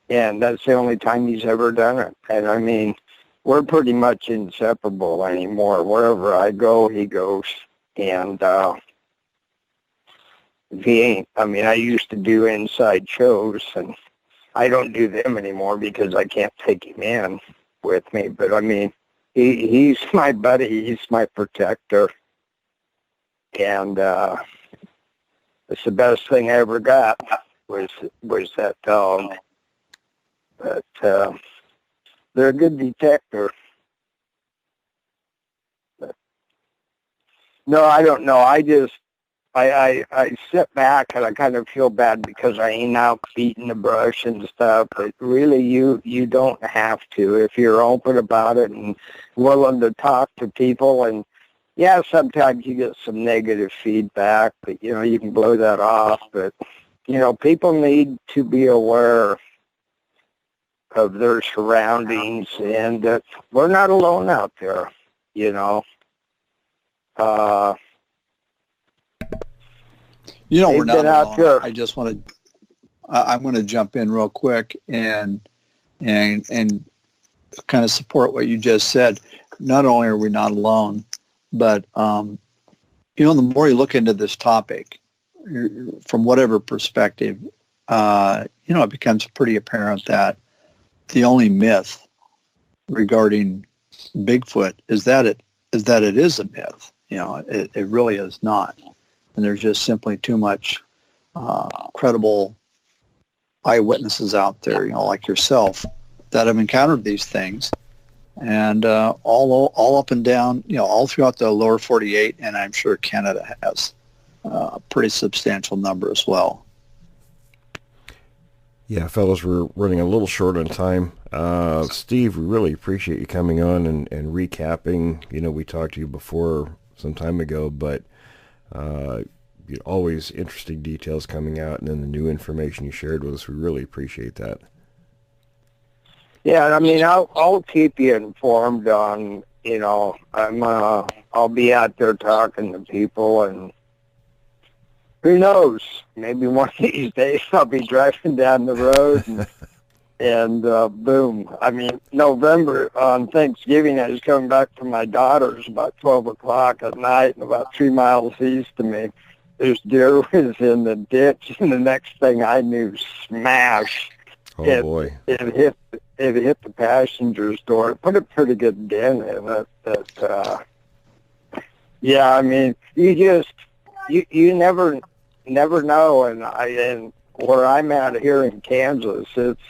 And that's the only time he's ever done it. And we're pretty much inseparable anymore. Wherever I go, he goes. And if he ain't, I used to do inside shows, and I don't do them anymore because I can't take him in with me. But he's my buddy. He's my protector. And it's the best thing I ever got was that dog. But they're a good detector. But, no, I don't know. I sit back and I kind of feel bad because I ain't out beating the brush and stuff, but really you don't have to if you're open about it and willing to talk to people. And yeah, sometimes you get some negative feedback, but you can blow that off. But people need to be aware of their surroundings, and that we're not alone out there. We're not alone. There. I just want to. I'm going to jump in real quick and kind of support what you just said. Not only are we not alone, but the more you look into this topic, from whatever perspective, it becomes pretty apparent that the only myth regarding Bigfoot is that it is a myth. It really is not. And there's just simply too much credible eyewitnesses out there, like yourself, that have encountered these things, and all up and down, all throughout the lower 48, and I'm sure Canada has a pretty substantial number as well. Yeah, fellas, we're running a little short on time. Steve, we really appreciate you coming on and recapping. You know, we talked to you before some time ago, but always interesting details coming out, and then the new information you shared with us. We really appreciate that. Yeah, I mean, I'll keep you informed on, I'll be out there talking to people, and who knows, maybe one of these days I'll be driving down the road and boom. I mean, November on Thanksgiving, I was coming back from my daughter's about 12 o'clock at night, and about 3 miles east of me, this deer was in the ditch, and the next thing I knew, smash. Oh, boy. It hit the passenger's door. It put a pretty good dent in it. But, yeah, I mean, you never know. And where I'm at here in Kansas, it's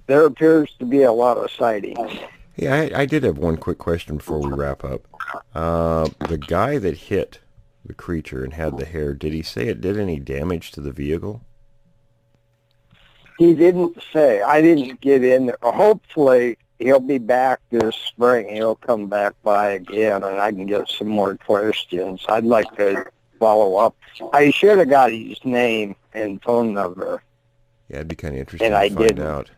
there appears to be a lot of sightings. Yeah, I did have one quick question before we wrap up. The guy that hit the creature and had the hair, did he say it did any damage to the vehicle? He didn't say. I didn't get in there. Hopefully, he'll be back this spring. He'll come back by again, and I can get some more questions. I'd like to follow up. I should have got his name and phone number. Yeah, it'd be kind of interesting to find out.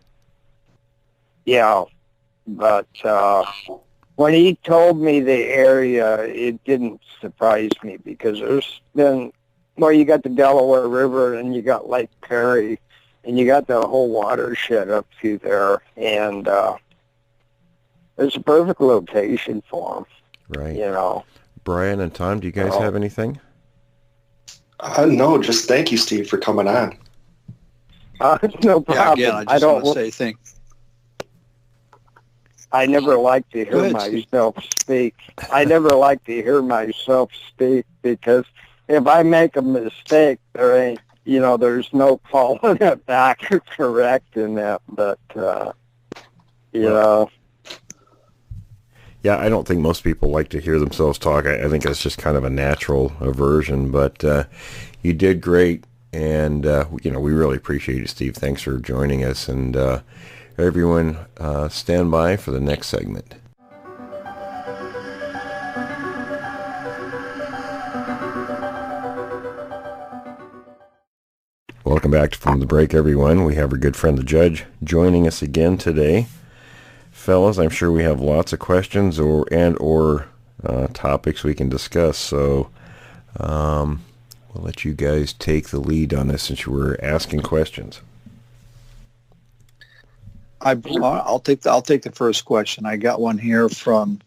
Yeah, but when he told me the area, it didn't surprise me because there's been, well, you got the Delaware River and you got Lake Perry, and you got the whole watershed up through there, and it's a perfect location for them. Right. Brian and Tom, do you guys have anything? No, just thank you, Steve, for coming on. No problem. Yeah, again, I just want to say thanks. I never like to hear myself speak. I never like to hear myself speak because if I make a mistake, there ain't, there's no calling it back or correcting that. But, Yeah, I don't think most people like to hear themselves talk. I think that's just kind of a natural aversion. But you did great, and, we really appreciate it, Steve. Thanks for joining us. And everyone, stand by for the next segment. Welcome back from the break, everyone. We have our good friend, the Judge, joining us again today. Fellas, I'm sure we have lots of questions or topics we can discuss, so we'll let you guys take the lead on this since you were asking questions. I'll take the first question. I got one here from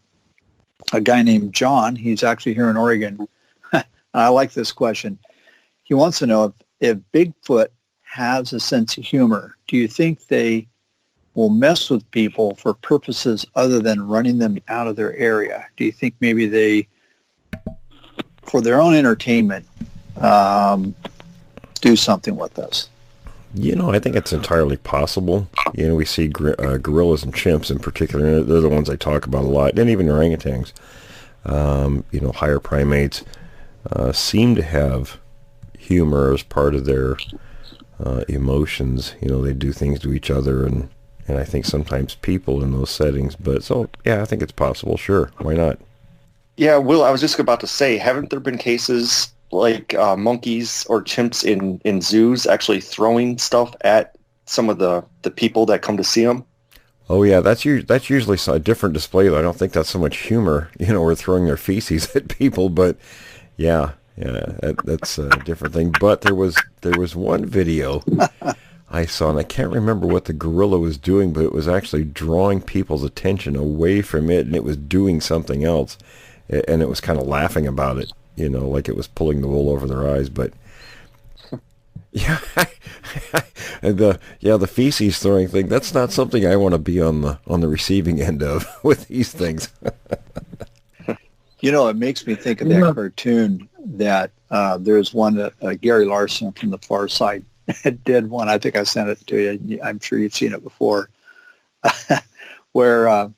a guy named John. He's actually here in Oregon. And I like this question. He wants to know if Bigfoot has a sense of humor, do you think they will mess with people for purposes other than running them out of their area? Do you think maybe they, for their own entertainment, do something with us? I think it's entirely possible. We see gorillas and chimps in particular. They're the ones I talk about a lot, and even orangutans. Higher primates seem to have humor as part of their emotions. They do things to each other, and I think sometimes people in those settings. But so, yeah, I think it's possible. Sure, why not? Yeah, Will, I was just about to say, haven't there been cases like monkeys or chimps in zoos actually throwing stuff at some of the people that come to see them? Oh, yeah, that's usually a different display, though. I don't think that's so much humor, we're throwing their feces at people, but yeah, that's a different thing. But there was one video I saw, and I can't remember what the gorilla was doing, but it was actually drawing people's attention away from it, and it was doing something else, and it was kind of laughing about it, like it was pulling the wool over their eyes. But yeah, and the feces throwing thing, that's not something I want to be on the receiving end of with these things. It makes me think of that cartoon that there's one that Gary Larson from The Far Side did one. I think I sent it to you. I'm sure you've seen it before, where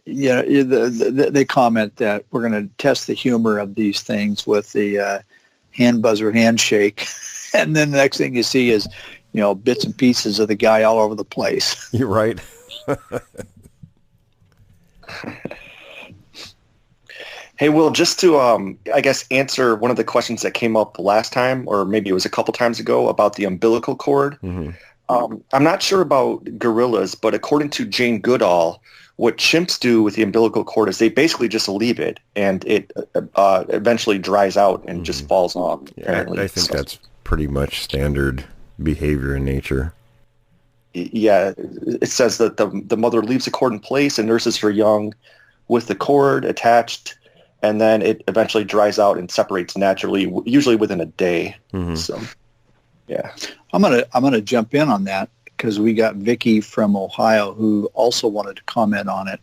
they comment that we're going to test the humor of these things with the hand buzzer handshake, and then the next thing you see is bits and pieces of the guy all over the place. You're right. Hey, Will, just to, I guess, answer one of the questions that came up last time, or maybe it was a couple times ago, about the umbilical cord. Mm-hmm. I'm not sure about gorillas, but according to Jane Goodall, what chimps do with the umbilical cord is they basically just leave it, and it eventually dries out and just falls off. Yeah, I think that's pretty much standard behavior in nature. Yeah, it says that the mother leaves the cord in place and nurses her young with the cord attached, and then it eventually dries out and separates naturally, usually within a day. Mm-hmm. So, yeah. I'm gonna jump in on that because we got Vicky from Ohio who also wanted to comment on it.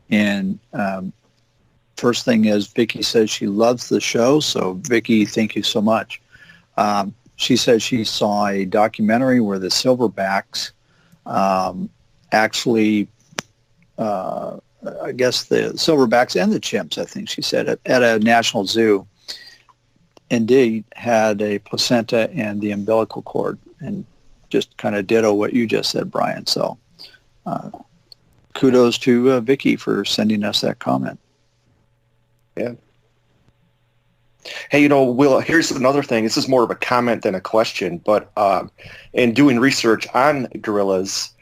And first thing is, Vicky says she loves the show. So, Vicky, thank you so much. She says she saw a documentary where the silverbacks actually, I guess the silverbacks and the chimps, I think she said, at a national zoo, indeed had a placenta and the umbilical cord, and just kind of ditto what you just said, Brian. So kudos to Vicky for sending us that comment. Yeah. Hey, Will, here's another thing. This is more of a comment than a question, but in doing research on gorillas,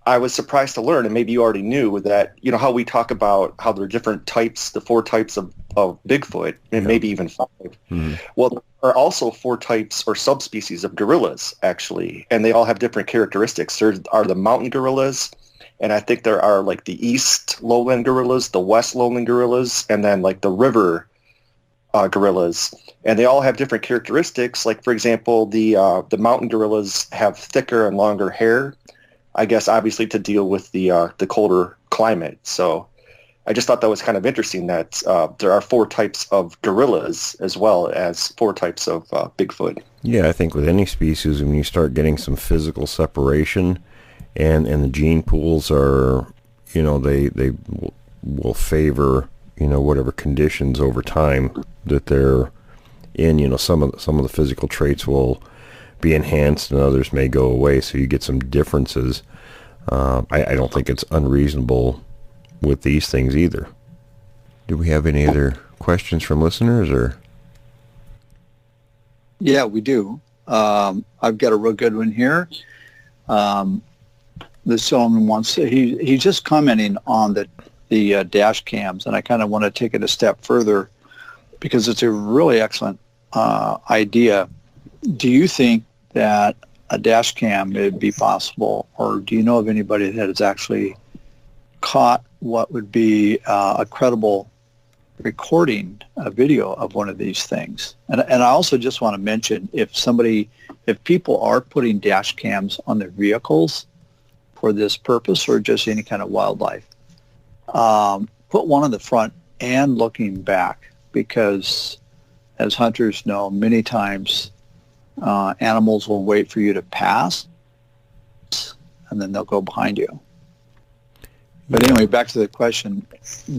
I was surprised to learn, and maybe you already knew, that, how we talk about how there are different types, the 4 types of Bigfoot, and maybe even 5. Mm-hmm. Well, there are also 4 types or subspecies of gorillas, actually, and they all have different characteristics. There are the mountain gorillas, and I think there are, like, the east lowland gorillas, the west lowland gorillas, and then, like, the river gorillas, and they all have different characteristics. Like, for example, the mountain gorillas have thicker and longer hair, I guess, obviously to deal with the colder climate. So I just thought that was kind of interesting that there are 4 types of gorillas as well as 4 types of Bigfoot. Yeah, I think with any species, when you start getting some physical separation, and the gene pools are, they will favor, whatever conditions over time that they're in. Some of the physical traits will be enhanced and others may go away, so you get some differences. I don't think it's unreasonable with these things either. Do we have any other questions from listeners, or? Yeah, we do. I've got a real good one here. This gentleman wants to, he's just commenting on the dash cams, and I kind of want to take it a step further because it's a really excellent idea. Do you think that a dash cam would be possible, or do you know of anybody that has actually caught what would be a credible recording, a video of one of these things? And I also just want to mention, if people are putting dash cams on their vehicles for this purpose or just any kind of wildlife, put one on the front and looking back, because as hunters know, many times animals will wait for you to pass and then they'll go behind you. But anyway, back to the question,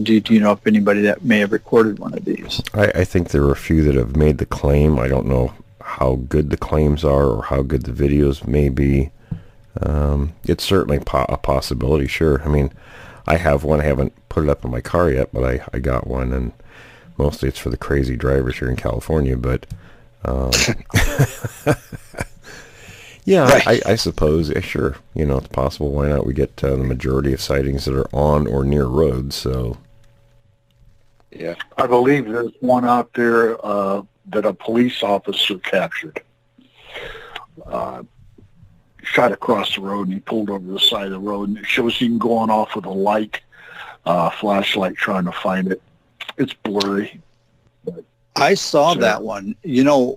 do you know if anybody that may have recorded one of these? I think there are a few that have made the claim. I don't know how good the claims are or how good the videos may be. It's certainly a possibility, sure. I mean, I have one. I haven't put it up in my car yet, but I got one, and mostly it's for the crazy drivers here in California. But yeah, right. I suppose, sure, it's possible. Why not? We get the majority of sightings that are on or near roads, so. Yeah, I believe there's one out there that a police officer captured. Shot across the road, and he pulled over the side of the road, and it shows him going off with a light, flashlight, trying to find it. It's blurry. But I saw that one. I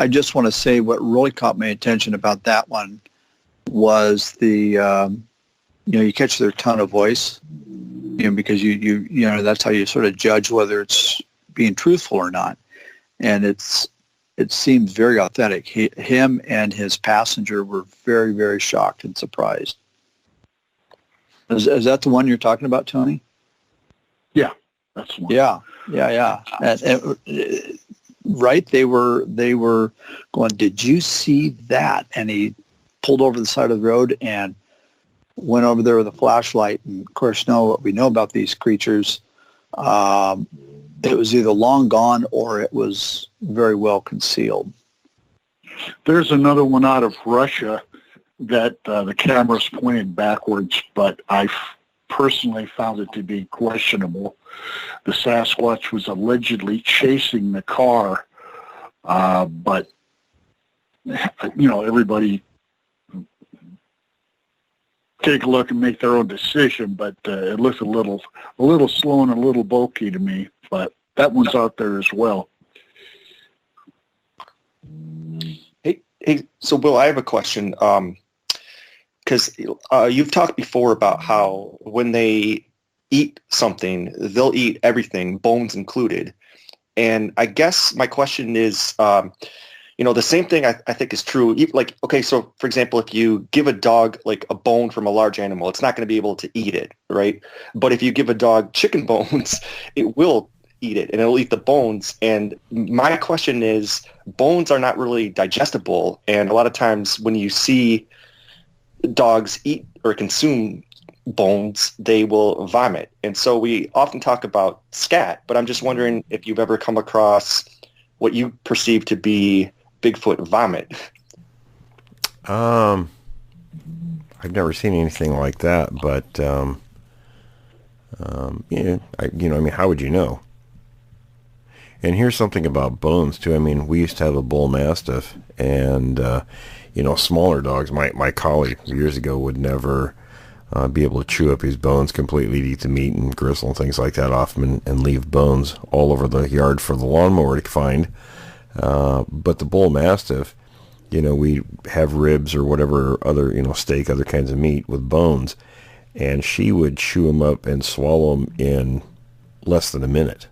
just want to say what really caught my attention about that one was the, you catch their tone of voice, because you that's how you sort of judge whether it's being truthful or not, and it seems very authentic. Him and his passenger were very, very shocked and surprised. Is that the one you're talking about, Tony? Yeah, that's the one. Yeah. And right? They were going, "Did you see that?" And he pulled over the side of the road and went over there with a flashlight. And of course, what we know about these creatures, it was either long gone or it was very well concealed. There's another one out of Russia that the camera's pointed backwards, but I personally found it to be questionable. The Sasquatch was allegedly chasing the car, but everybody take a look and make their own decision. But it looked a little slow and a little bulky to me. But that one's out there as well. Hey, so Bill, I have a question. Because you've talked before about how when they eat something, they'll eat everything, bones included. And I guess my question is, the same thing I think is true. Like, okay, so for example, if you give a dog like a bone from a large animal, it's not going to be able to eat it, right? But if you give a dog chicken bones, it will eat it, and it'll eat the bones. And my question is, bones are not really digestible, and a lot of times when you see dogs eat or consume bones, they will vomit. And so we often talk about scat, but I'm just wondering if you've ever come across what you perceive to be Bigfoot vomit. I've never seen anything like that, but how would you know? And here's something about bones too. I mean, we used to have a bull mastiff, and smaller dogs. My collie years ago would never be able to chew up his bones completely, eat the meat and gristle and things like that off him, and leave bones all over the yard for the lawnmower to find. But the bull mastiff, we have ribs or whatever other, steak, other kinds of meat with bones, and she would chew them up and swallow them in less than a minute.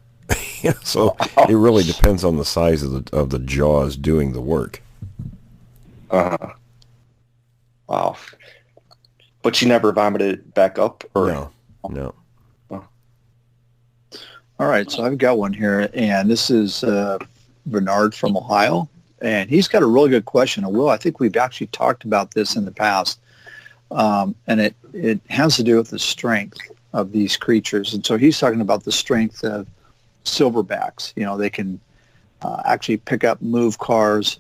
So it really depends on the size of the jaws doing the work. Wow. But she never vomited back up? Or? No. Oh. All right, so I've got one here, and this is Bernard from Ohio, and he's got a really good question. And Will, I think we've actually talked about this in the past, and it has to do with the strength of these creatures. And so he's talking about the strength of silverbacks. They can actually pick up, move cars,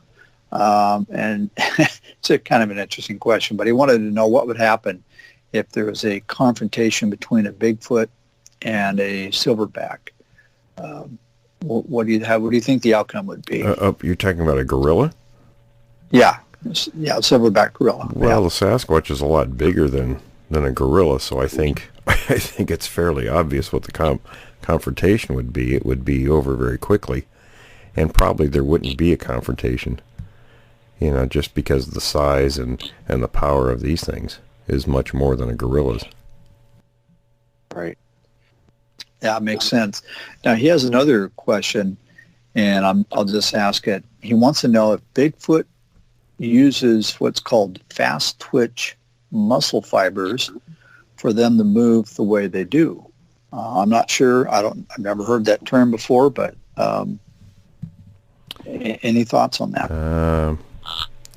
and it's a kind of an interesting question, but he wanted to know what would happen if there was a confrontation between a Bigfoot and a silverback. What do you think the outcome would be? You're talking about a gorilla? Yeah, silverback gorilla. Well, the Sasquatch is a lot bigger than a gorilla, so I think it's fairly obvious what the confrontation would be. It would be over very quickly, and probably there wouldn't be a confrontation. Just because the size and the power of these things is much more than a gorilla's. Right. Yeah, it makes sense. Now, he has another question, and I'll just ask it. He wants to know if Bigfoot uses what's called fast twitch muscle fibers for them to move the way they do. I'm not sure. I've never heard that term before, but any thoughts on that?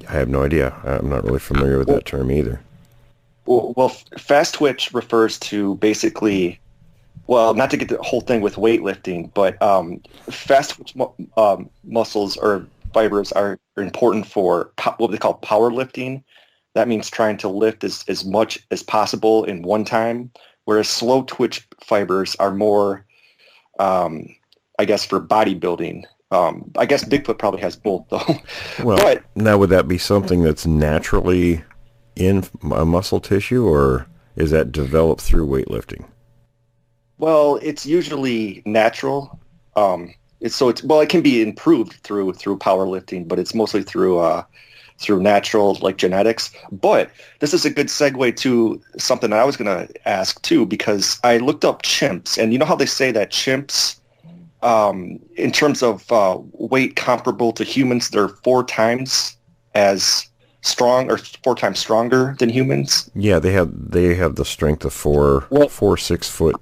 I have no idea. I'm not really familiar with that term either. Well, fast twitch refers to basically, well, not to get the whole thing with weightlifting, but fast twitch muscles or fibers are important for what they call powerlifting. That means trying to lift as much as possible in one time, whereas slow twitch fibers are more, for bodybuilding. I guess Bigfoot probably has both, though. Well, now would that be something that's naturally in muscle tissue, or is that developed through weightlifting? Well, it's usually natural. It can be improved through powerlifting, but it's mostly through natural, like genetics. But this is a good segue to something I was going to ask too, because I looked up chimps, and you know how they say that chimps, in terms of weight comparable to humans, they're 4 times as strong or 4 times stronger than humans. Yeah, they have the strength of four 6 foot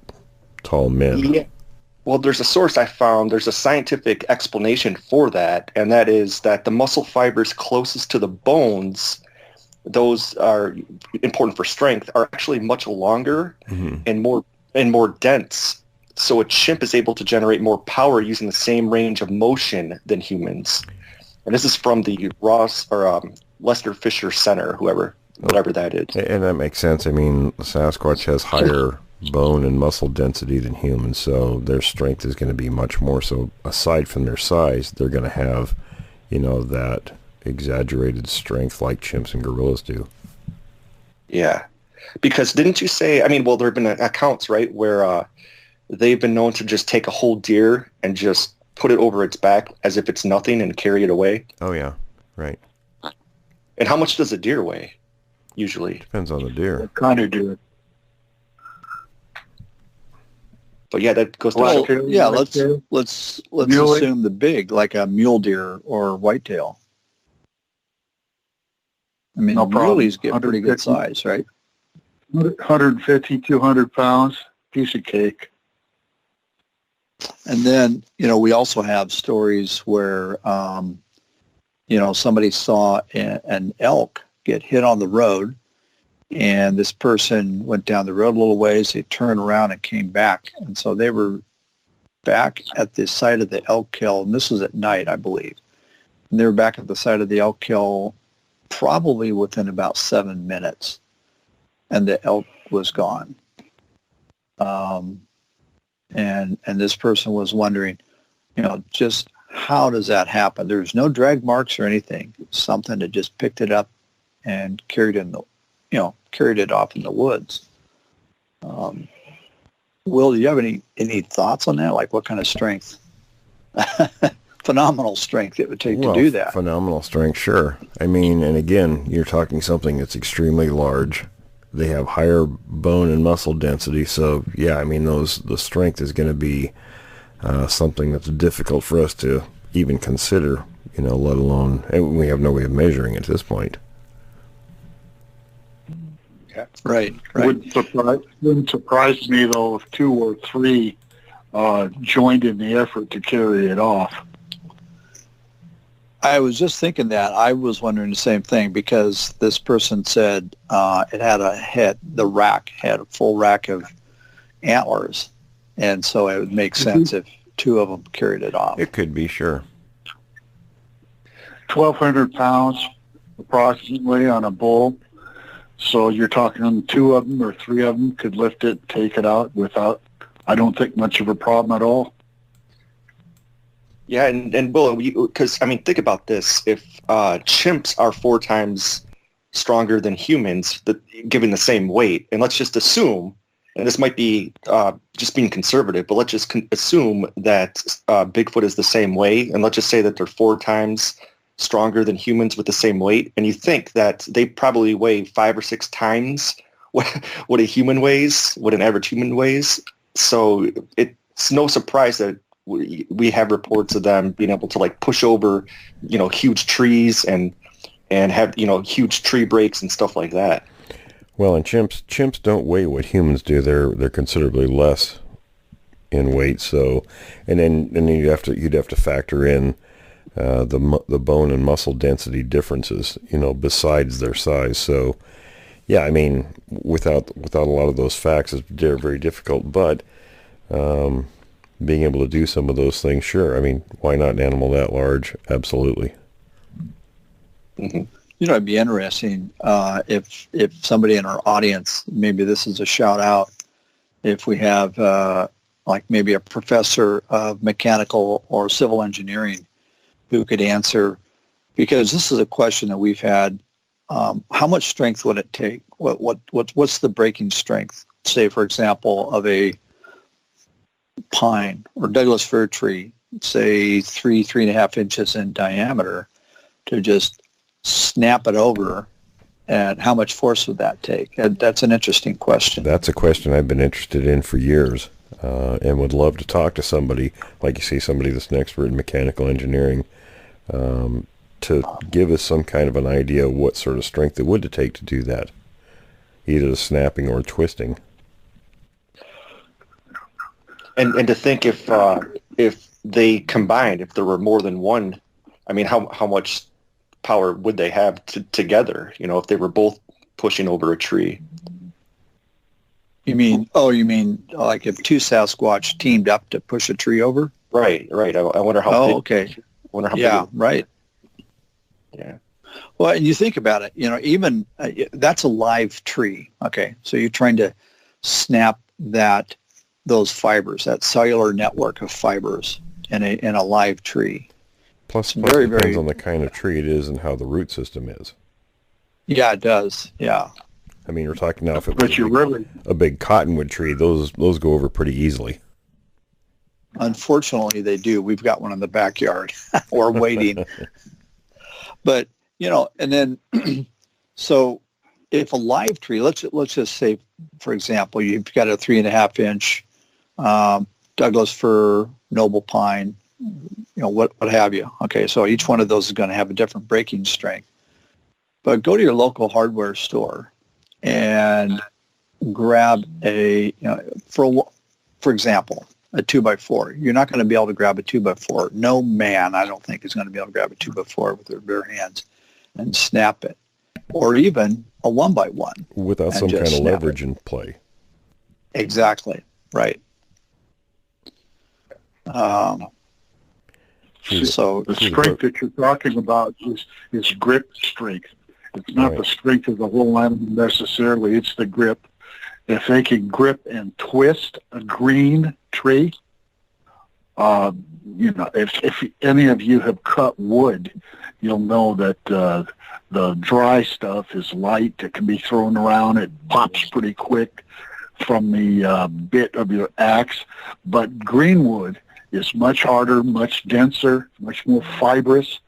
tall men. Well, there's a source I found. There's a scientific explanation for that, and that is that the muscle fibers closest to the bones, those are important for strength, are actually much longer and more dense. So a chimp is able to generate more power using the same range of motion than humans. And this is from the Ross or Lester Fisher Center, whatever that is. And that makes sense. I mean, Sasquatch has higher bone and muscle density than humans, so their strength is going to be much more. So aside from their size, they're going to have, that exaggerated strength like chimps and gorillas do. Yeah. Because didn't you say, there have been accounts, right, where they've been known to just take a whole deer and just put it over its back as if it's nothing and carry it away? Oh, yeah. Right. And how much does a deer weigh, usually? Depends on the deer. What kind of deer? But yeah, that goes to Well, show. yeah, let's assume the big, like a mule deer or whitetail. I mean, No problem. muleys get pretty good 150. size, right? 150, 200 pounds, piece of cake. And then, we also have stories where, somebody saw an elk get hit on the road, and this person went down the road a little ways. They turned around and came back. And so they were back at the site of the elk kill, and this was at night, I believe. And they were back at the site of the elk kill probably within about 7 minutes, and the elk was gone. And this person was wondering, just how does that happen? There's no drag marks or anything. Something that just picked it up and carried it off in the woods. Will, do you have any thoughts on that? Like what kind of strength? Phenomenal strength it would take to do that. Phenomenal strength, sure. I mean, and again, you're talking something that's extremely large. They have higher bone and muscle density, so yeah, I mean, the strength is going to be something that's difficult for us to even consider, let alone, and we have no way of measuring it at this point. Yeah. Right. Wouldn't surprise me, though, if 2 or 3 joined in the effort to carry it off. I was just thinking that. I was wondering the same thing because this person said it had the rack had a full rack of antlers, and so it would make sense if 2 of them carried it off. It could be, sure. 1,200 pounds approximately on a bull. So you're talking 2 of them or 3 of them could lift it, take it out without, I don't think, much of a problem at all. Yeah, and Will, because, think about this. If chimps are 4 times stronger than humans, given the same weight, and let's just assume, and this might be just being conservative, but let's just assume that Bigfoot is the same weight, and let's just say that they're 4 times stronger than humans with the same weight, and you think that they probably weigh 5 or 6 times what a human weighs, what an average human weighs. So it's no surprise that we have reports of them being able to push over, huge trees and have, huge tree breaks and stuff like that. Well, and chimps don't weigh what humans do. They're considerably less in weight. So, and then you'd have to factor in the bone and muscle density differences, besides their size. So, yeah, I mean, without a lot of those facts, it's very difficult. But being able to do some of those things, sure. I mean, why not an animal that large? Absolutely. Mm-hmm. It'd be interesting if somebody in our audience, maybe this is a shout out, if we have maybe a professor of mechanical or civil engineering who could answer, because this is a question that we've had. How much strength would it take? What's the breaking strength? Say, for example, of a pine or Douglas fir tree, say 3.5 inches in diameter, to just snap it over, and how much force would that take? That's an interesting question. That's a question I've been interested in for years, and would love to talk to somebody, like you say, somebody that's an expert in mechanical engineering, to give us some kind of an idea of what sort of strength it would take to do that, either the snapping or twisting. And to think if they combined, if there were more than one, I mean, how much power would they have together? You know, if they were both pushing over a tree. You mean like if two Sasquatch teamed up to push a tree over? Right. I wonder how big. Okay. I wonder how yeah, big. Right. Yeah. Well, and you think about it, even that's a live tree. Okay. So you're trying to snap those fibers, that cellular network of fibers in a live tree. Plus, It's very, it depends very, on the kind of tree it is and how the root system is. yeah, it does. Yeah. I mean, we're talking now if it But was you really, a big cottonwood tree, those go over pretty easily. Unfortunately, they do. We've got one in the backyard. We're waiting. But, and then, so if a live tree, let's just say, for example, you've got a 3.5-inch Douglas fir, noble pine, what have you. Okay, so each one of those is going to have a different breaking strength. But go to your local hardware store and grab for example, a 2x4. You're not going to be able to grab a 2x4. No man, I don't think, is going to be able to grab a 2x4 with their bare hands and snap it, or even a 1x1 without some kind of leverage in play. Exactly right. So the strength that you're talking about is grip strength. It's not the strength of the whole animal necessarily. It's the grip. If they can grip and twist a green tree, if any of you have cut wood, you'll know that the dry stuff is light. It can be thrown around. It pops pretty quick from the bit of your axe. But green wood is much harder, much denser, much more fibrous.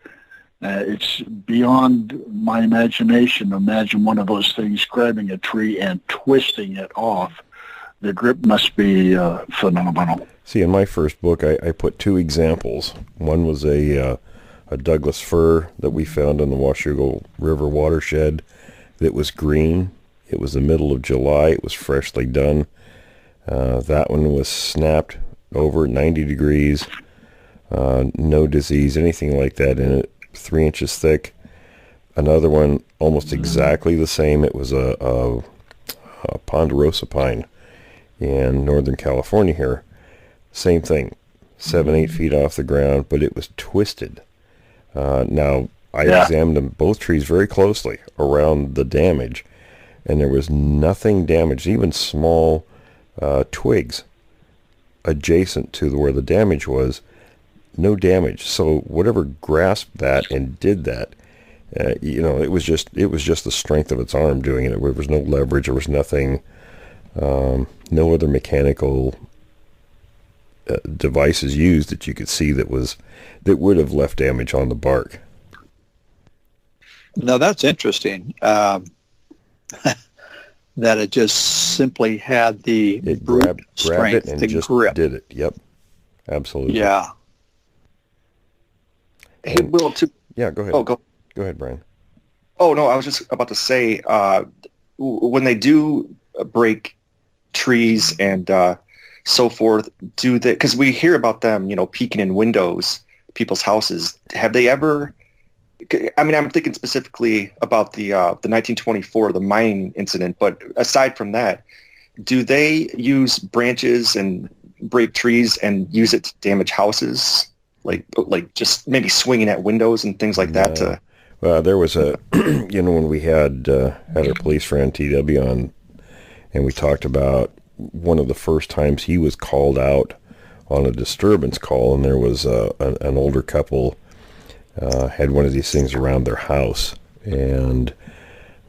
It's beyond my imagination. Imagine one of those things grabbing a tree and twisting it off. The grip must be phenomenal. See, in my first book, I put two examples. One was a Douglas fir that we found in the Washougal River watershed that was green. It was the middle of July. It was freshly done. That one was snapped over 90 degrees. No disease, anything like that in it. 3 inches thick. Another one almost exactly the same. It was a ponderosa pine in Northern California here. Same thing, 7-8 feet off the ground, but it was twisted. Now, I examined them, both trees very closely around the damage, and there was nothing damaged, even small twigs adjacent to where the damage was. No damage. So whatever grasped that and did that, it was just the strength of its arm doing it. There was no leverage. There was nothing, no other mechanical devices used that you could see that would have left damage on the bark. Now that's interesting. That it just simply had the grabbed strength it and to just grip. did it. Yep, absolutely. Yeah. Hey, Will, yeah, go ahead. Oh, go ahead, Brian. Oh, no, I was just about to say, when they do break trees and so forth, because we hear about them, peeking in windows, people's houses. Have they ever, I mean, I'm thinking specifically about the 1924, the mining incident, but aside from that, do they use branches and break trees and use it to damage houses? Like just maybe swinging at windows and things like that. Well, there was when we had our police friend TW on, and we talked about one of the first times he was called out on a disturbance call, and there was an older couple had one of these things around their house, and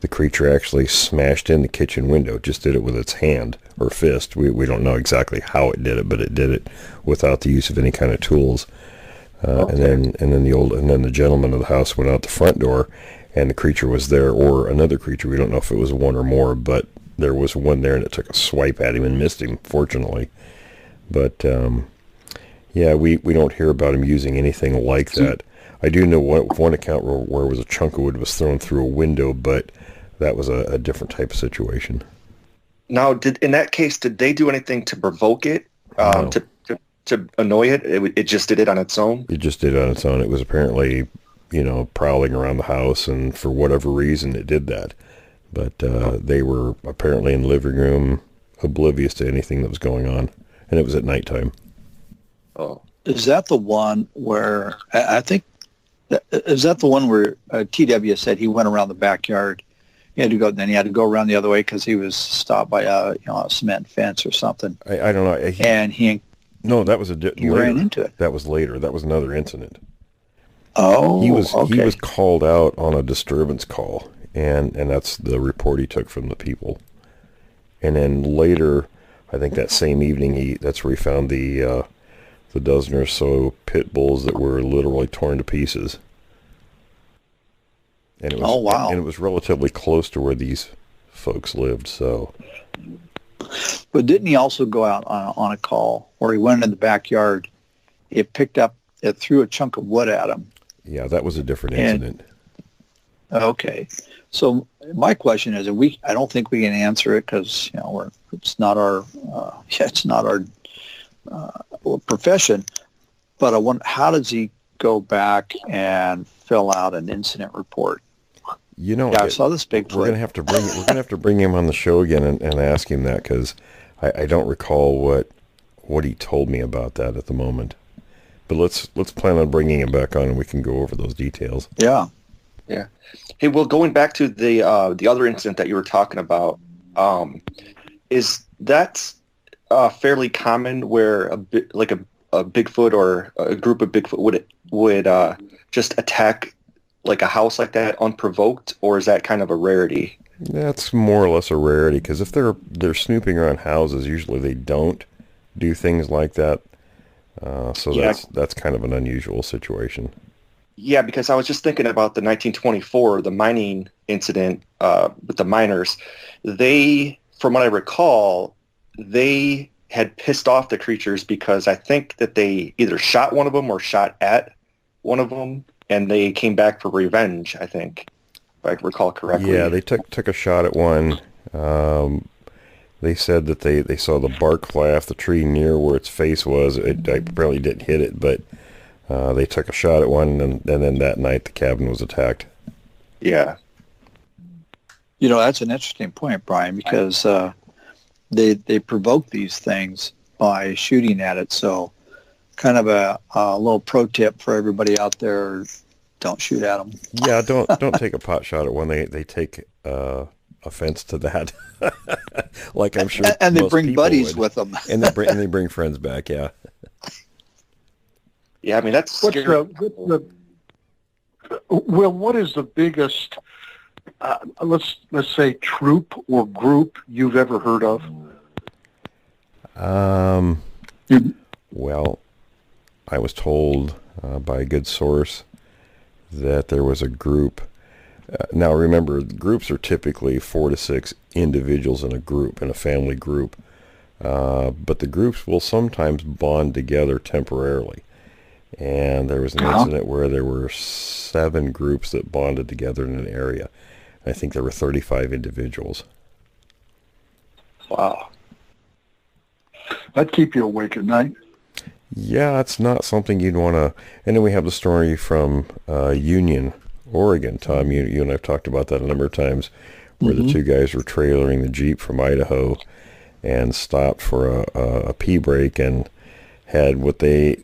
the creature actually smashed in the kitchen window, just did it with its hand or fist. We don't know exactly how it did it, but it did it without the use of any kind of tools. And then the gentleman of the house went out the front door, and the creature was there, or another creature. We don't know if it was one or more, but there was one there, and it took a swipe at him and missed him, fortunately. But we don't hear about him using anything like that. I do know one account where it was a chunk of wood was thrown through a window, but that was a different type of situation. Now, in that case, did they do anything to provoke it? No. to annoy it? It just did it on its own? It just did it on its own. It was apparently, prowling around the house, and for whatever reason, it did that. But they were apparently in the living room, oblivious to anything that was going on, and it was at nighttime. Oh. Is that the one where, I think, is that the one where TW said he went around the backyard? He had to go around the other way because he was stopped by a cement fence or something. I don't know. No, that was he ran into it. That was later. That was another incident. Oh, he was okay. called out on a disturbance call, and that's the report he took from the people. And then later, I think that same evening, that's where he found the dozen or so pit bulls that were literally torn to pieces. And it was, oh, wow. And it was relatively close to where these folks lived, so. But didn't he also go out on a call where he went in the backyard, it threw a chunk of wood at him? Yeah, that was a different incident. Okay. So my question is, I don't think we can answer it because, it's not our profession, but I wonder, how does he go back and fill out an incident report? I saw this Bigfoot. We're gonna have to bring him on the show again and ask him that, because I don't recall what he told me about that at the moment. But let's plan on bringing him back on, and we can go over those details. Yeah. Yeah. Hey, well, going back to the other incident that you were talking about, is that fairly common where a Bigfoot or a group of Bigfoot would just attack like a house like that unprovoked, or is that kind of a rarity? That's more or less a rarity, because if they're snooping around houses, usually they don't do things like that. That's kind of an unusual situation. Yeah, because I was just thinking about the 1924, the mining incident with the miners. They, from what I recall, they had pissed off the creatures because I think that they either shot one of them or shot at one of them, and they came back for revenge, I think, if I recall correctly. Yeah, they took a shot at one. They said that they saw the bark fly off the tree near where its face was. It apparently didn't hit it, but they took a shot at one, and then that night the cabin was attacked. Yeah. That's an interesting point, Brian, because they provoke these things by shooting at it. So kind of a little pro tip for everybody out there: don't shoot at them. Yeah, don't take a pot shot at one. They take offense to that, like I'm sure. And they bring buddies would. with them, and they bring friends back. Yeah. Yeah, I mean that's scary. Will, what is the biggest, let's say, troop or group you've ever heard of? Well, I was told by a good source that there was a group. Now, remember, groups are typically 4 to 6 individuals in a family group. But the groups will sometimes bond together temporarily. And there was an incident where there were 7 groups that bonded together in an area. I think there were 35 individuals. Wow. That'd keep you awake at night. Yeah, it's not something you'd want to... And then we have the story from Union, Oregon. Tom, you and I have talked about that a number of times, where the 2 guys were trailering the Jeep from Idaho and stopped for a pee break and had what they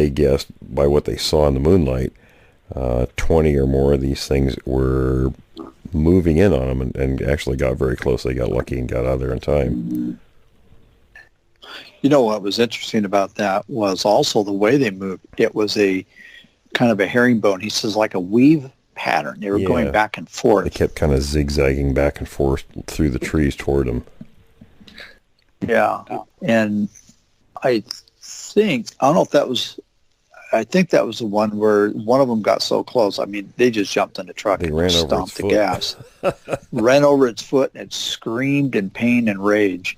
guessed by what they saw in the moonlight, 20 or more of these things were moving in on them and actually got very close. They got lucky and got out of there in time. What was interesting about that was also the way they moved. It was a kind of a herringbone. He says like a weave pattern. They were going back and forth. They kept kind of zigzagging back and forth through the trees toward them. Yeah. And I don't know if that was, I think that was the one where one of them got so close. I mean, they just jumped in the truck and stomped the gas. Ran over its foot, and it screamed in pain and rage,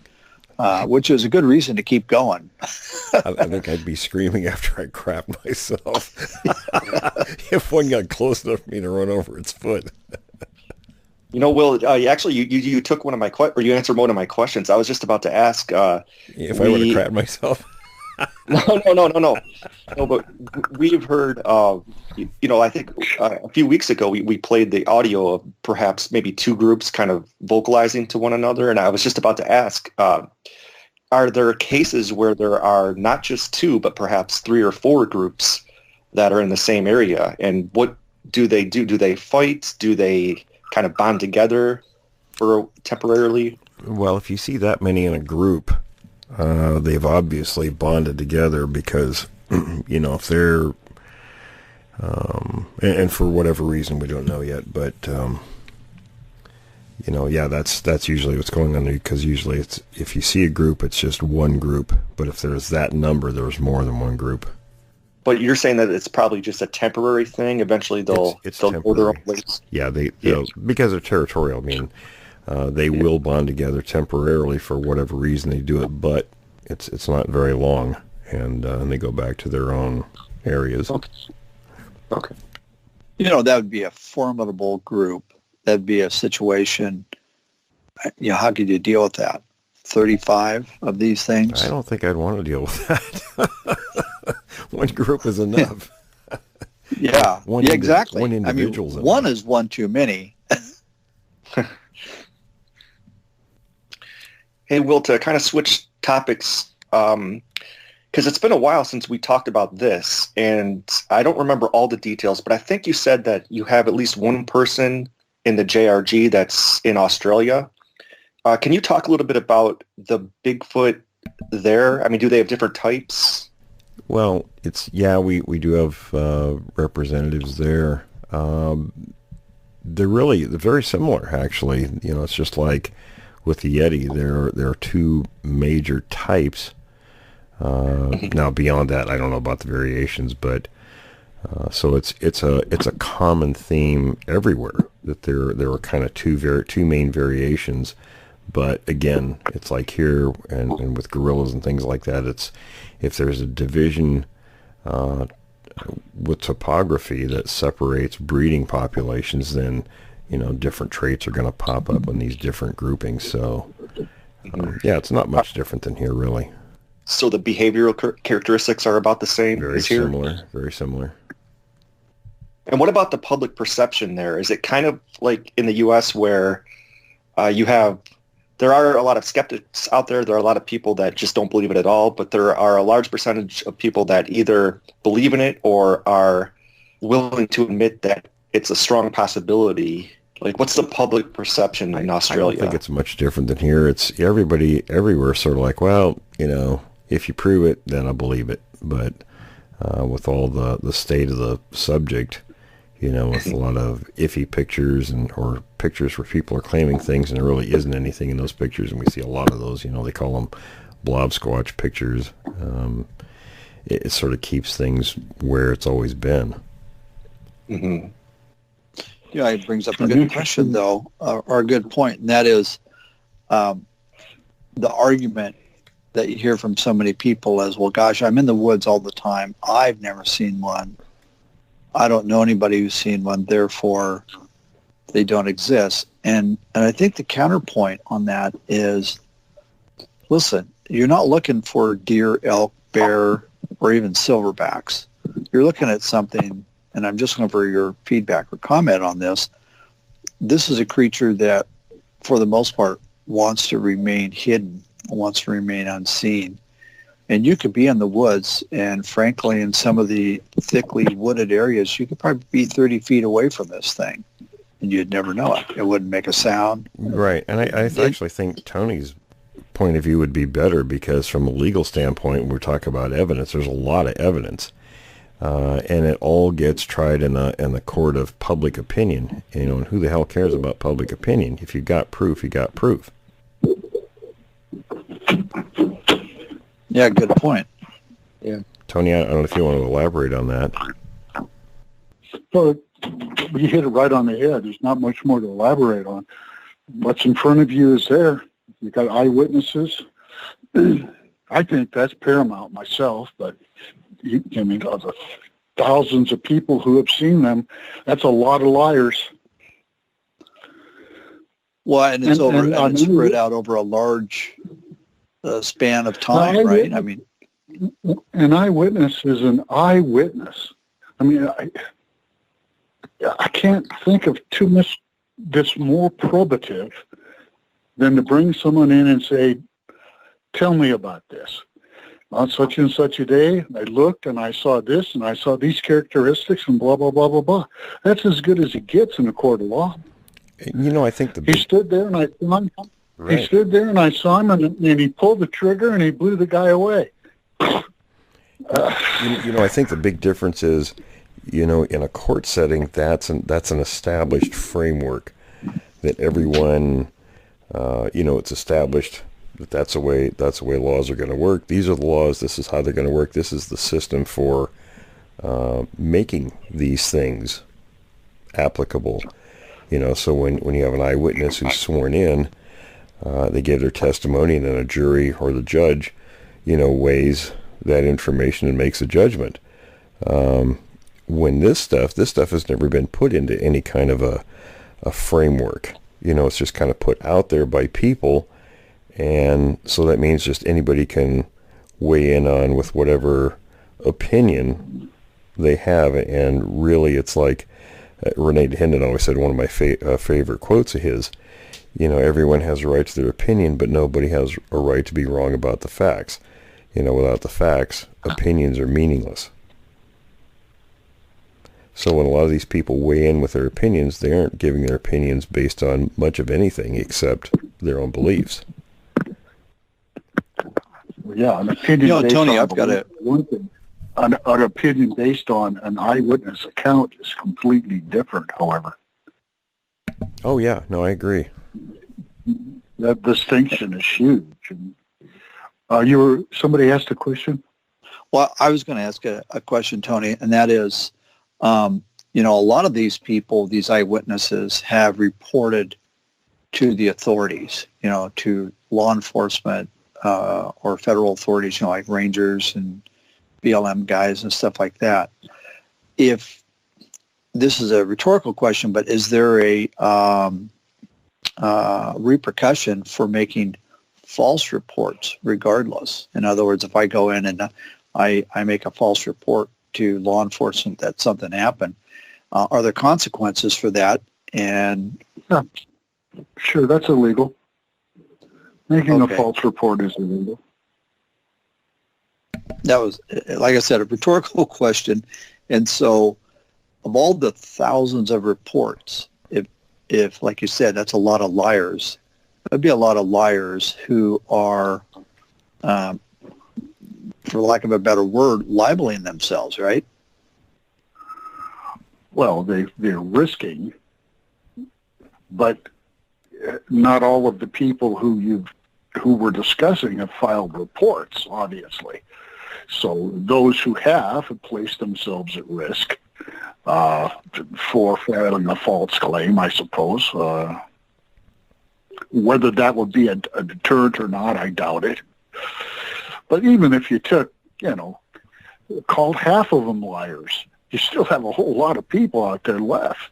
which was a good reason to keep going. I think I'd be screaming after I crapped myself if one got close enough for me to run over its foot. Will, you took one of my you answered one of my questions. I was just about to ask if I would have crapped myself. No. No, but we've heard, I think a few weeks ago we played the audio of perhaps maybe two groups kind of vocalizing to one another, and I was just about to ask, are there cases where there are not just two, but perhaps three or four groups that are in the same area? And what do they do? Do they fight? Do they kind of bond together for temporarily? Well, if you see that many in a group, they've obviously bonded together because, if they're, and for whatever reason we don't know yet, but, that's usually what's going on there, because usually if you see a group, it's just one group, but if there's that number, there's more than one group. But you're saying that it's probably just a temporary thing. Eventually they'll go their own ways. Yeah, because they're territorial. I mean, they will bond together temporarily for whatever reason they do it, but it's not very long, and they go back to their own areas. Okay. That would be a formidable group. That'd be a situation. How could you deal with that? 35 of these things? I don't think I'd want to deal with that. One group is enough. Yeah, exactly. One individual's enough. One is one too many. Hey, Will, to kind of switch topics, because it's been a while since we talked about this, and I don't remember all the details, but I think you said that you have at least one person in the JRG that's in Australia. Can you talk a little bit about the Bigfoot there? I mean, do they have different types? Well, we do have representatives there. They're very similar, actually. It's just like with the Yeti, there are two major types. Now, beyond that, I don't know about the variations, but so it's a common theme everywhere that there are kind of two main variations. But again, it's like here and with gorillas and things like that, it's if there's a division with topography that separates breeding populations, then different traits are going to pop up in these different groupings. So it's not much different than here, really. So the behavioral characteristics are about the same as here? Very similar. And what about the public perception there? Is it kind of like in the U.S. where there are a lot of skeptics out there. There are a lot of people that just don't believe it at all, but there are a large percentage of people that either believe in it or are willing to admit that it's a strong possibility. Like, what's the public perception in Australia? I don't think it's much different than here. It's everybody everywhere sort of like, well, if you prove it, then I believe it. But with all the state of the subject, with a lot of iffy pictures or pictures where people are claiming things and there really isn't anything in those pictures, and we see a lot of those, they call them blob squatch pictures. It sort of keeps things where it's always been. Mm-hmm. It brings up a good question, though, or a good point, and that is the argument that you hear from so many people as, well, gosh, I'm in the woods all the time. I've never seen one. I don't know anybody who's seen one, therefore they don't exist. And I think the counterpoint on that is, listen, you're not looking for deer, elk, bear, or even silverbacks. You're looking at something, and I'm just looking for your feedback or comment on this. This is a creature that, for the most part, wants to remain hidden, wants to remain unseen. And you could be in the woods, and frankly, in some of the thickly wooded areas, you could probably be 30 feet away from this thing, and you'd never know it. It wouldn't make a sound. Right. And I actually think Tony's point of view would be better, because from a legal standpoint, when we're talking about evidence, there's a lot of evidence. And it all gets tried in the court of public opinion. And who the hell cares about public opinion? If you got proof, you got proof. Yeah, good point. Yeah, Tony, I don't know if you want to elaborate on that. So you hit it right on the head. There's not much more to elaborate on. What's in front of you is there. You got eyewitnesses. I think that's paramount myself, but of the thousands of people who have seen them, that's a lot of liars. Well, and it's spread out over a large span of time, right? I mean, An eyewitness is an eyewitness. I mean, I can't think of too much that's more probative than to bring someone in and say, tell me about this. On such and such a day, I looked and I saw this and I saw these characteristics and blah, blah, blah, blah, blah. That's as good as it gets in a court of law. You know, I think He stood there and I saw him. Right. He stood there and I saw him and he pulled the trigger and he blew the guy away. I think the big difference is, in a court setting, that's an established framework that everyone, it's established that that's the way laws are going to work. These are the laws. This is how they're going to work. This is the system for making these things applicable. So when you have an eyewitness who's sworn in, they give their testimony, and then a jury or the judge, weighs that information and makes a judgment. When this stuff has never been put into any kind of a framework. It's just kind of put out there by people, and so that means just anybody can weigh in on with whatever opinion they have. And really, it's like Renee Hendon always said, one of my favorite quotes of his, everyone has a right to their opinion, but nobody has a right to be wrong about the facts. Without the facts, opinions are meaningless. So when a lot of these people weigh in with their opinions, they aren't giving their opinions based on much of anything except their own beliefs. Yeah, an opinion based Tony, on I've got one thing. An opinion based on an eyewitness account is completely different, however. Oh, yeah. No, I agree. That distinction is huge. And, somebody asked a question? Well, I was going to ask a question, Tony, and that is, a lot of these people, these eyewitnesses, have reported to the authorities, to law enforcement or federal authorities, like rangers and BLM guys and stuff like that. If this is a rhetorical question, but is there a repercussion for making false reports regardless? In other words, if I go in and I make a false report to law enforcement that something happened, are there consequences for that? And yeah, sure, that's illegal. Making a false report is illegal. That was, like I said, a rhetorical question. And so of all the thousands of reports, if like you said, that's a lot of liars, there'd be a lot of liars who are, for lack of a better word, libeling themselves, right? Well, they're risking, but not all of the people who we're discussing have filed reports, obviously. So those who have placed themselves at risk for filing a false claim, I suppose. Whether that would be a deterrent or not, I doubt it. But even if you took, called half of them liars, you still have a whole lot of people out there left.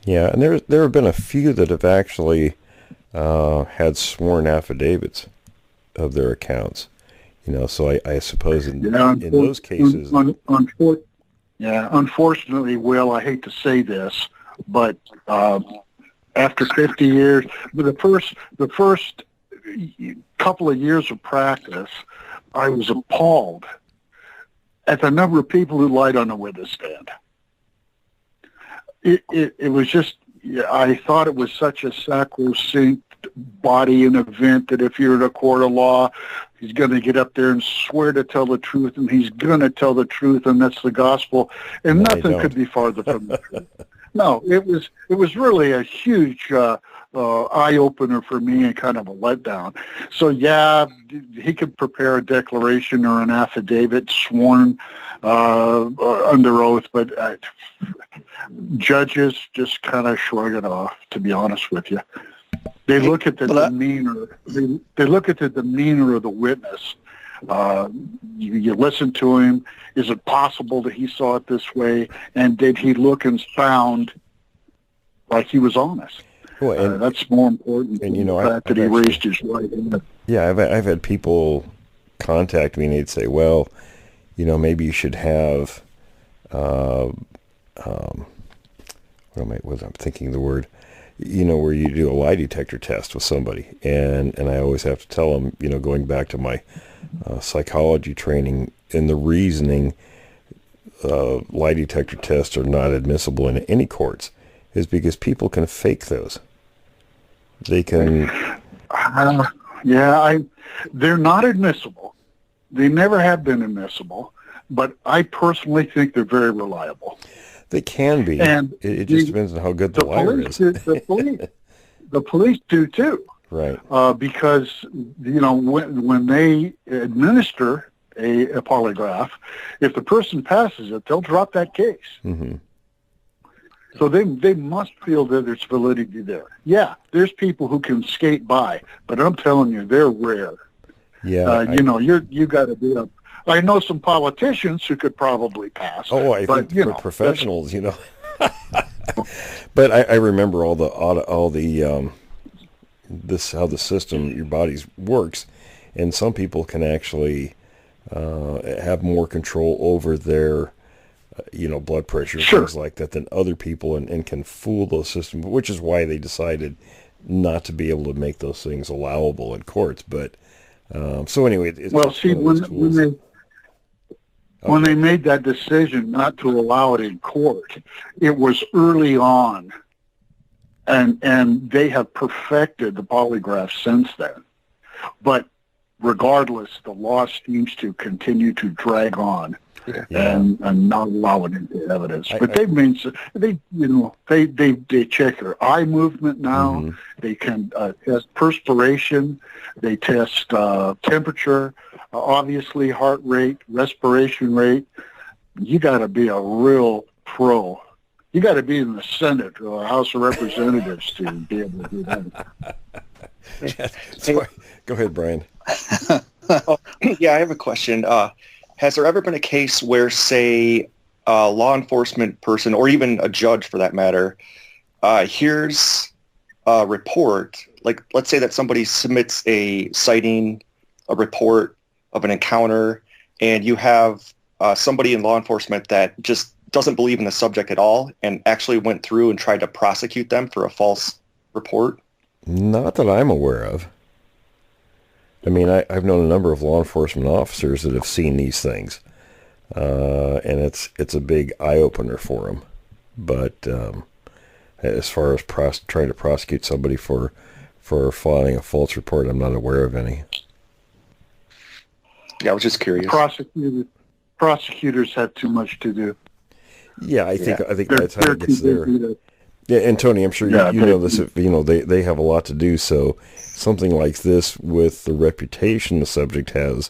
Yeah, and there have been a few that have actually had sworn affidavits of their accounts. So I suppose in those cases... Unfortunately, Will, I hate to say this, but after 50 years, the first couple of years of practice, I was appalled at the number of people who lied on the witness stand. It was just, I thought it was such a sacrosanct body and event that if you're in a court of law, he's going to get up there and swear to tell the truth, and he's going to tell the truth, and that's the gospel, and no, nothing could be farther from the truth. No, it was really a huge eye-opener for me and kind of a letdown. So, yeah, he could prepare a declaration or an affidavit sworn under oath, but judges just kind of shrug it off, to be honest with you. They look at the demeanor. They look at the demeanor of the witness. You listen to him. Is it possible that he saw it this way? And did he look and sound like he was honest? Well, and that's more important than the fact that he raised his right hand. Yeah, I've had people contact me and they'd say, well, maybe you should have, I'm thinking the word, where you do a lie detector test with somebody. And I always have to tell them, going back to my psychology training and the reasoning, lie detector tests are not admissible in any courts is because people can fake those. They can... they're not admissible. They never have been admissible, but I personally think they're very reliable. They can be, and it just depends on how good the liar is. The police do too, right? Because when they administer a polygraph, if the person passes it, they'll drop that case. Mm-hmm. So they must feel that there's validity there. Yeah, there's people who can skate by, but I'm telling you, they're rare. Yeah, you got to be up. I know some politicians who could probably pass. Oh, I think for professionals, But I remember all the this how the system, your body works, and some people can actually have more control over their blood pressure, things like that, than other people, and can fool those systems, which is why they decided not to be able to make those things allowable in courts. But so anyway, when they made that decision not to allow it in court, it was early on, and they have perfected the polygraph since then. But regardless, the law seems to continue to drag on and not allow it into evidence. But they check your eye movement now. Mm-hmm. They can test perspiration. They test temperature. Obviously, heart rate, respiration rate. You got to be a real pro. You got to be in the Senate or House of Representatives to be able to do that. Go ahead, Brian. Yeah, I have a question. Has there ever been a case where, say, a law enforcement person, or even a judge for that matter, hears a report, like let's say that somebody submits a sighting, a report of an encounter, and you have somebody in law enforcement that just doesn't believe in the subject at all and actually went through and tried to prosecute them for a false report? Not that I'm aware of. I mean, I've known a number of law enforcement officers that have seen these things, and it's a big eye-opener for them. But as far as trying to prosecute somebody for filing a false report, I'm not aware of any. Yeah, I was just curious. Prosecutors have too much to do. Yeah, I think that's how it gets there. Yeah, and Tony, I'm sure you know this. They have a lot to do. So something like this, with the reputation the subject has,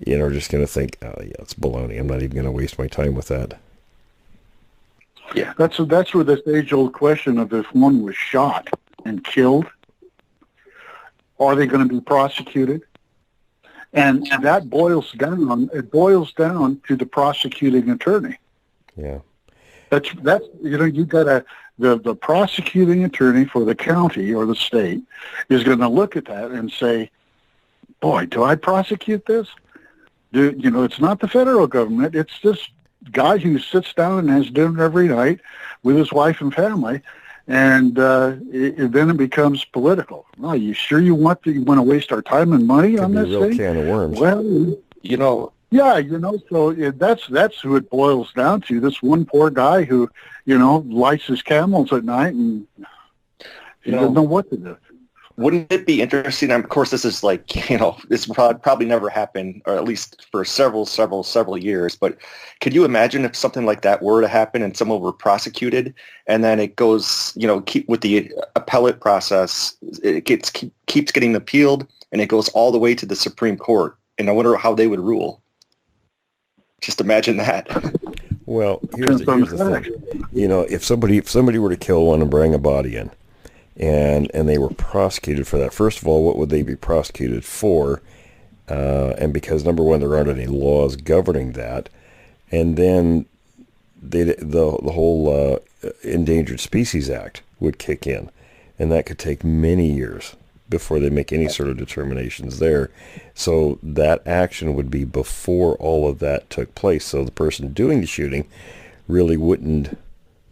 are just going to think, oh yeah, it's baloney. I'm not even going to waste my time with that. Yeah, that's where this age-old question of if one was shot and killed, are they going to be prosecuted? And that boils down to the prosecuting attorney. Yeah. That's you got the prosecuting attorney for the county or the state is going to look at that and say, boy, do I prosecute this? It's not the federal government. It's this guy who sits down and has dinner every night with his wife and family, and then it becomes political. Oh, you sure you want to waste our time and money on this thing? Could be a real can of worms. Well, yeah, so that's who it boils down to. This one poor guy who, lights his camels at night and he doesn't know what to do. Wouldn't it be interesting? Of course, this is this probably never happened, or at least for several years. But could you imagine if something like that were to happen and someone were prosecuted, and then it goes, with the appellate process, it keeps getting appealed, and it goes all the way to the Supreme Court, and I wonder how they would rule. Just imagine that. Well, here's the thing. If somebody were to kill one and bring a body in, and they were prosecuted for that, first of all, what would they be prosecuted for? And because, number one, there aren't any laws governing that, and then the whole Endangered Species Act would kick in, and that could take many years before they make any sort of determinations there. So that action would be before all of that took place. So the person doing the shooting really wouldn't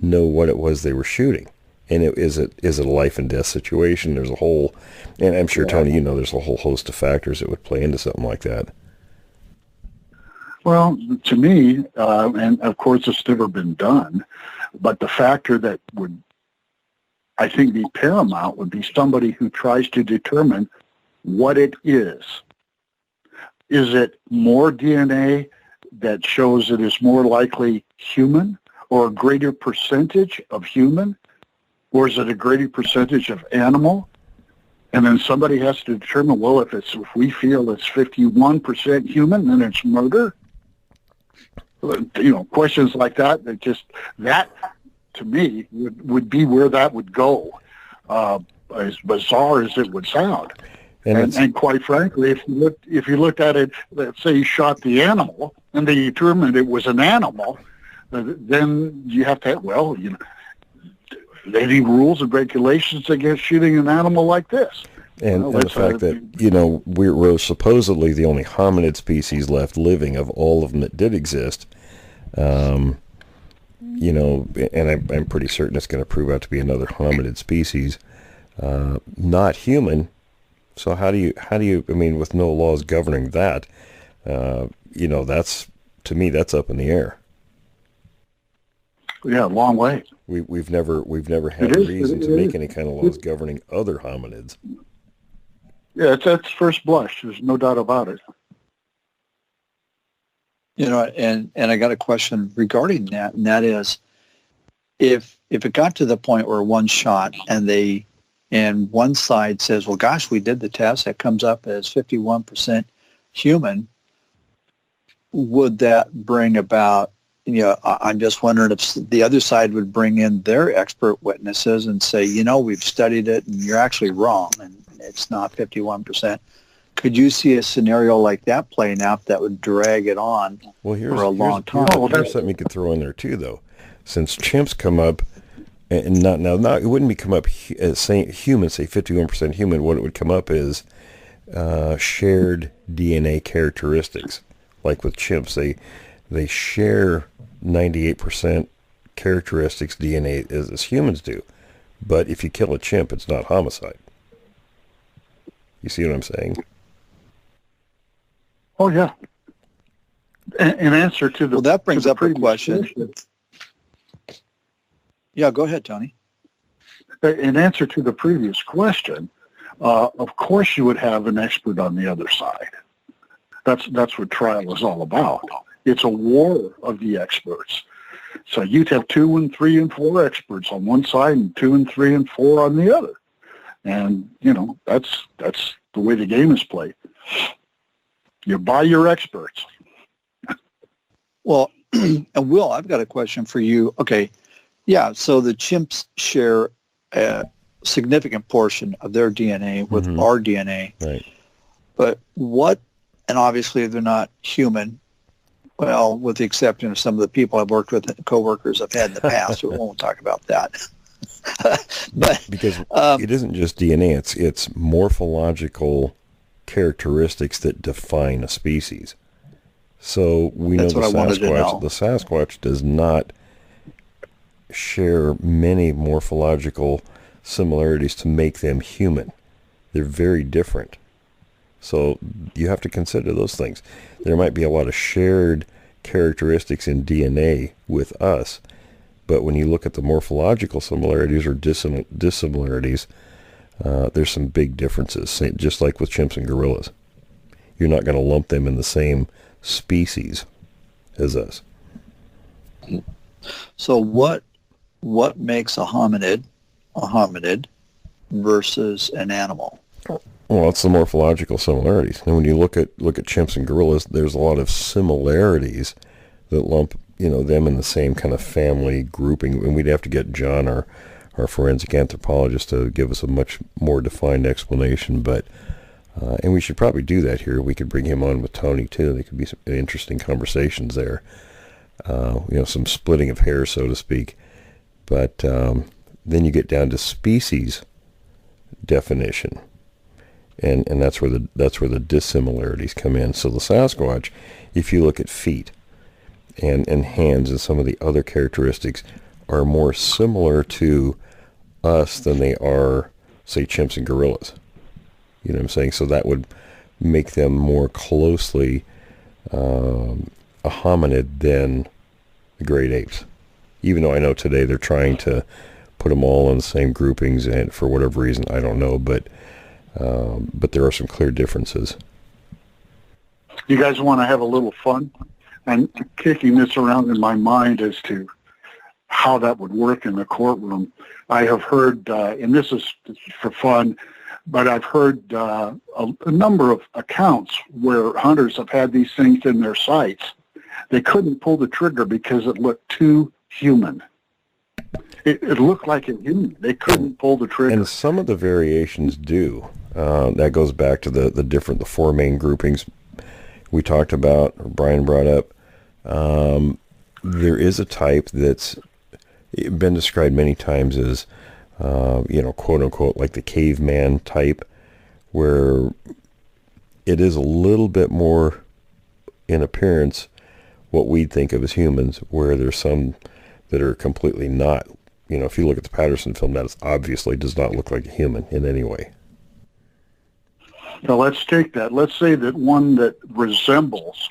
know what it was they were shooting. And is it a life and death situation? There's a whole, and I'm sure, Tony, there's a whole host of factors that would play into something like that. Well, to me, and of course it's never been done, but the factor that would, I think, be paramount would be somebody who tries to determine what it is. Is it more DNA that shows it is more likely human, or a greater percentage of human, or is it a greater percentage of animal? And then somebody has to determine, well, if we feel it's 51% human, then it's murder. Questions like that, that to me would be where that would go, as bizarre as it would sound. And quite frankly, if you looked at it, let's say you shot the animal and they determined it was an animal, then you have to have, any rules and regulations against shooting an animal like this. And the fact that, we're supposedly the only hominid species left living of all of them that did exist, and I'm pretty certain it's going to prove out to be another hominid species, not human. So how do you, with no laws governing that, to me, that's up in the air. Yeah, a long way. We've never had a reason to make any kind of laws governing other hominids. Yeah, that's first blush. There's no doubt about it. And I got a question regarding that, and that is, if it got to the point where one shot and one side says, well, gosh, we did the test, that comes up as 51% human, would that bring about, I'm just wondering if the other side would bring in their expert witnesses and say, we've studied it and you're actually wrong and it's not 51%. Could you see a scenario like that playing out that would drag it on for a long time? Here's something you could throw in there too, though. Since chimps come up, and not it wouldn't be come up as saying human, say 51% human. What it would come up is shared DNA characteristics. Like with chimps, they share 98% characteristics DNA as humans do. But if you kill a chimp, it's not homicide. You see what I'm saying? Oh, yeah. In answer to the... Well, that brings up a question. Yeah, go ahead, Tony. In answer to the previous question, of course you would have an expert on the other side. That's what trial is all about. It's a war of the experts. So you'd have 2 and 3 and 4 experts on one side and 2 and 3 and 4 on the other. And, that's the way the game is played. You buy your experts. Well, and Will, I've got a question for you. Okay, yeah, so the chimps share a significant portion of their DNA with our DNA. Right. But and obviously they're not human, well, with the exception of some of the people I've worked with and coworkers I've had in the past, we won't talk about that. But because it isn't just DNA, it's the characteristics that define a species. So we know the Sasquatch does not share many morphological similarities to make them human. They're very different. So you have to consider those things. There might be a lot of shared characteristics in DNA with us, but when you look at the morphological similarities or dissimilarities, there's some big differences, just like with chimps and gorillas. You're not going to lump them in the same species as us. So what makes a hominid versus an animal? Well, it's the morphological similarities. And when you look at chimps and gorillas, there's a lot of similarities that lump them in the same kind of family grouping. And we'd have to get John, our forensic anthropologist, to give us a much more defined explanation. But and we should probably do that here. We could bring him on with Tony too. There could be some interesting conversations there. Some splitting of hair, so to speak. But then you get down to species definition. and that's where the dissimilarities come in. So the Sasquatch, if you look at feet and hands and some of the other characteristics, are more similar to us than they are, say, chimps and gorillas. You know what I'm saying? So that would make them more closely a hominid than the great apes. Even though I know today they're trying to put them all in the same groupings, and for whatever reason, I don't know, but there are some clear differences. You guys want to have a little fun? I'm kicking this around in my mind as to how that would work in the courtroom. I have heard, and this is for fun, but I've heard a number of accounts where hunters have had these things in their sights. They couldn't pull the trigger because it looked too human. It looked like a human. They couldn't pull the trigger. And some of the variations do. That goes back to the four main groupings we talked about, or Brian brought up. There is a type that's been described many times as, quote unquote, like the caveman type, where it is a little bit more in appearance what we'd think of as humans, where there's some that are completely not. If you look at the Patterson film, that obviously does not look like a human in any way. Now let's take that. Let's say that one that resembles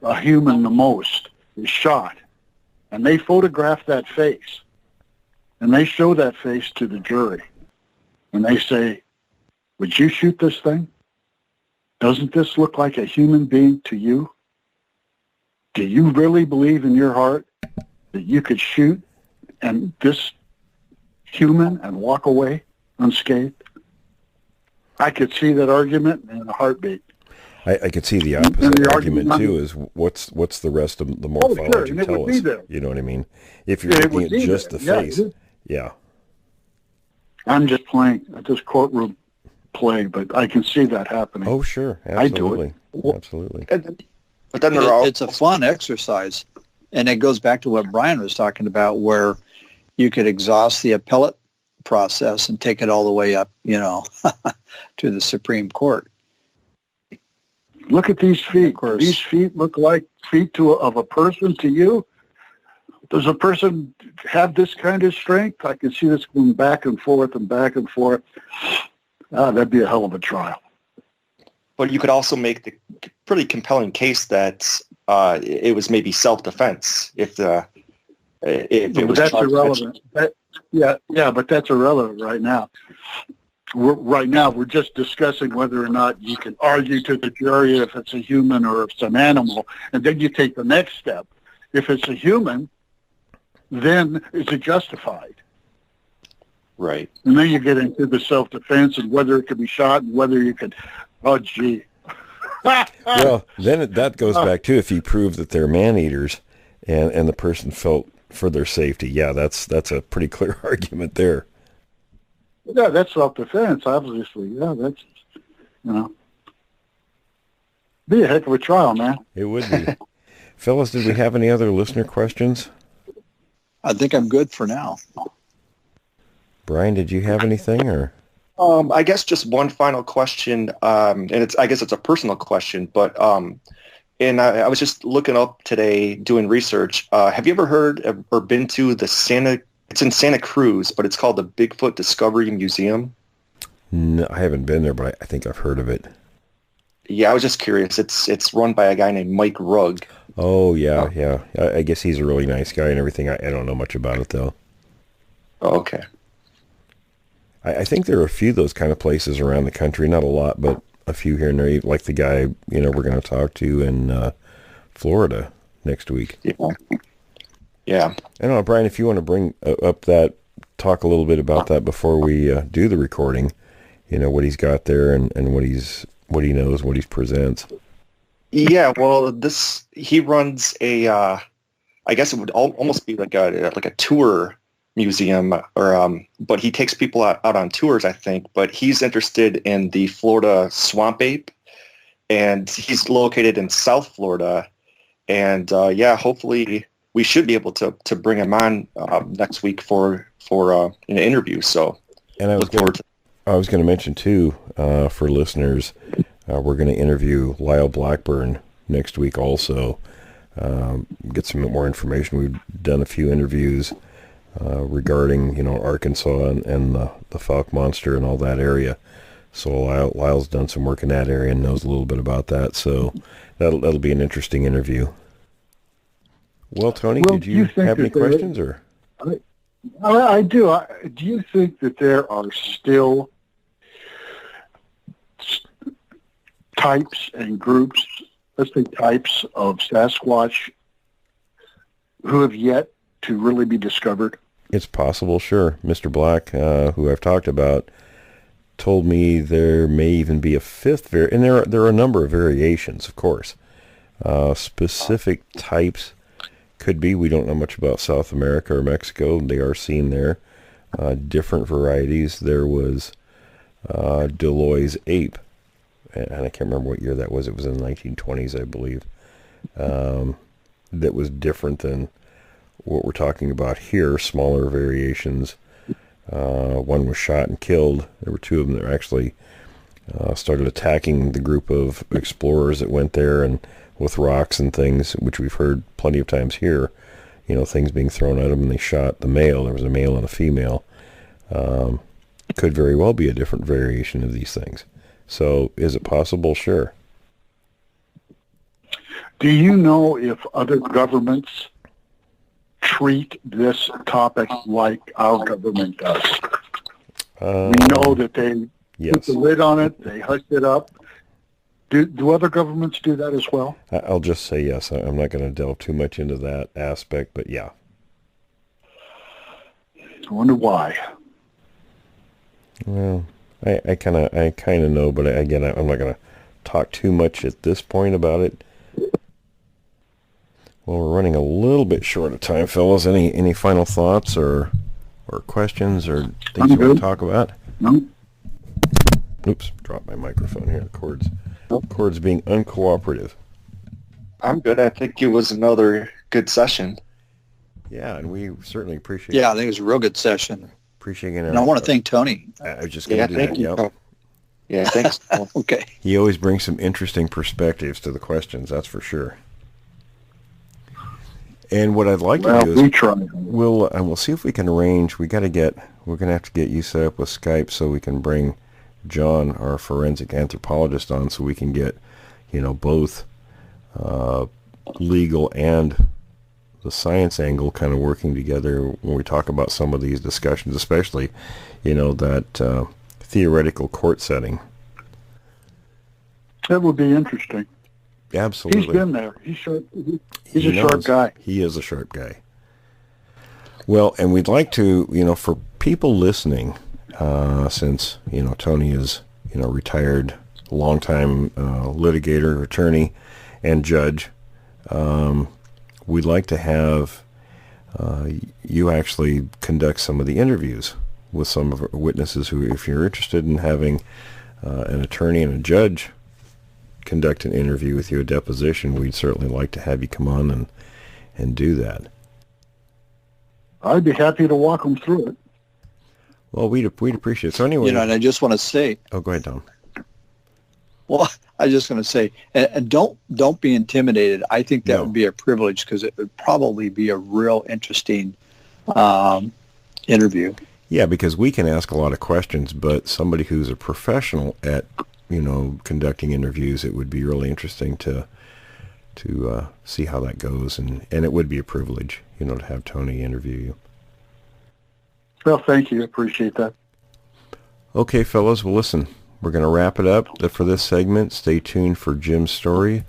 a human the most is shot, and they photograph that face, and they show that face to the jury, and they say, would you shoot this thing? Doesn't this look like a human being to you? Do you really believe in your heart that you could shoot and this human and walk away unscathed? I could see that argument in a heartbeat. I could see the opposite argument too. Is what's the rest of the morphology tell us? You know what I mean? If you're looking at just the face, yeah. I'm just playing at this courtroom play, but I can see that happening. Oh, sure, absolutely, absolutely. But then it's a fun exercise, and it goes back to what Brian was talking about, where you could exhaust the appellate process and take it all the way up, to the Supreme Court. Look at these feet. These feet look like feet of a person to you. Does a person have this kind of strength? I can see this going back and forth and back and forth. That'd be a hell of a trial. But you could also make the pretty compelling case that it was maybe self-defense if it was. That's irrelevant. But that's irrelevant right now. We're just discussing whether or not you can argue to the jury if it's a human or if it's an animal, and then you take the next step. If it's a human, then is it justified? Right. And then you get into the self-defense and whether it could be shot and whether you could, oh, gee. Well, then that goes back to if you prove that they're man-eaters and the person felt for their safety. Yeah, that's a pretty clear argument there. Yeah, that's self-defense, obviously. Yeah, that's, be a heck of a trial, man. It would be. Fellas, did we have any other listener questions? I think I'm good for now. Brian, did you have anything, or? I guess just one final question, and I guess it's a personal question, but and I was just looking up today doing research. Have you ever heard or been to it's in Santa Cruz, but it's called the Bigfoot Discovery Museum? No, I haven't been there, but I think I've heard of it. Yeah, I was just curious. It's run by a guy named Mike Rugg. Oh, yeah. I guess he's a really nice guy and everything. I don't know much about it, though. Oh, okay. I think there are a few of those kind of places around the country. Not a lot, but a few here and there, like the guy, we're going to talk to in Florida next week. Yeah. I don't know, Brian, if you want to bring up talk a little bit about that before we do the recording, what he's got there and what he knows, what he presents. Yeah, well, he runs I guess it would almost be like a tour museum, but he takes people out on tours, I think. But he's interested in the Florida swamp ape, and he's located in South Florida. And hopefully we should be able to bring him on next week for an interview. So and I was I was going to mention too, for listeners, we're going to interview Lyle Blackburn next week also. Get some more information. We've done a few interviews regarding, Arkansas and the Falk Monster and all that area. So Lyle's done some work in that area and knows a little bit about that. So that'll be an interesting interview. Well, Tony, did you have any questions? Or I do. Do you think that there are still types and groups, let's say types of Sasquatch who have yet to really be discovered? It's possible, sure. Mr. Black, who I've talked about, told me there may even be a fifth and there are a number of variations, of course. Specific types could be. We don't know much about South America or Mexico. They are seen there. Different varieties. There was Deloy's ape, and I can't remember what year that was. It was in the 1920s, I believe. That was different than what we're talking about here. Smaller variations. One was shot and killed. There were two of them that actually started attacking the group of explorers that went there, and with rocks and things, which we've heard plenty of times here, things being thrown at them, and they shot the male. There was a male and a female. Could very well be a different variation of these things. So is it possible? Sure. Do you know if other governments treat this topic like our government does? We know that they put the lid on it, they hush it up. Do other governments do that as well? I'll just say yes. I'm not going to delve too much into that aspect, but yeah. I wonder why. Well, I kind of know, but again, I'm not going to talk too much at this point about it. Well, we're running a little bit short of time, fellas. Any final thoughts or questions or things you want to talk about? No. Oops, dropped my microphone here. The cord's being uncooperative. I'm good. I think it was another good session. Yeah, and we certainly appreciate Yeah, I think it was a real good session. appreciating it. And I want to thank Tony. I was just going to do that. Yep. Yeah, thanks. Okay. He always brings some interesting perspectives to the questions, that's for sure. And what I'd like to do is we'll see if we can arrange. We're going to have to get you set up with Skype so we can bring John, our forensic anthropologist, on, so we can get, both legal and the science angle kind of working together when we talk about some of these discussions, especially, that theoretical court setting. That would be interesting. Absolutely. He's been there. He's sharp. He's a sharp guy. He is a sharp guy. Well, and we'd like to, for people listening, since, Tony is, retired, longtime litigator, attorney, and judge, we'd like to have you actually conduct some of the interviews with some of our witnesses who, if you're interested in having an attorney and a judge conduct an interview with you, a deposition, we'd certainly like to have you come on and do that. I'd be happy to walk them through it. Well, we'd appreciate it. So anyway, and I just want to say. Oh, go ahead, Tom. Well, I was just going to say, and don't be intimidated. I think that would be a privilege because it would probably be a real interesting interview. Yeah, because we can ask a lot of questions, but somebody who's a professional at conducting interviews, it would be really interesting to see how that goes, and it would be a privilege, to have Tony interview you. Well, thank you. Appreciate that. Okay, fellas. Well, listen, we're going to wrap it up for this segment. Stay tuned for Jim's story.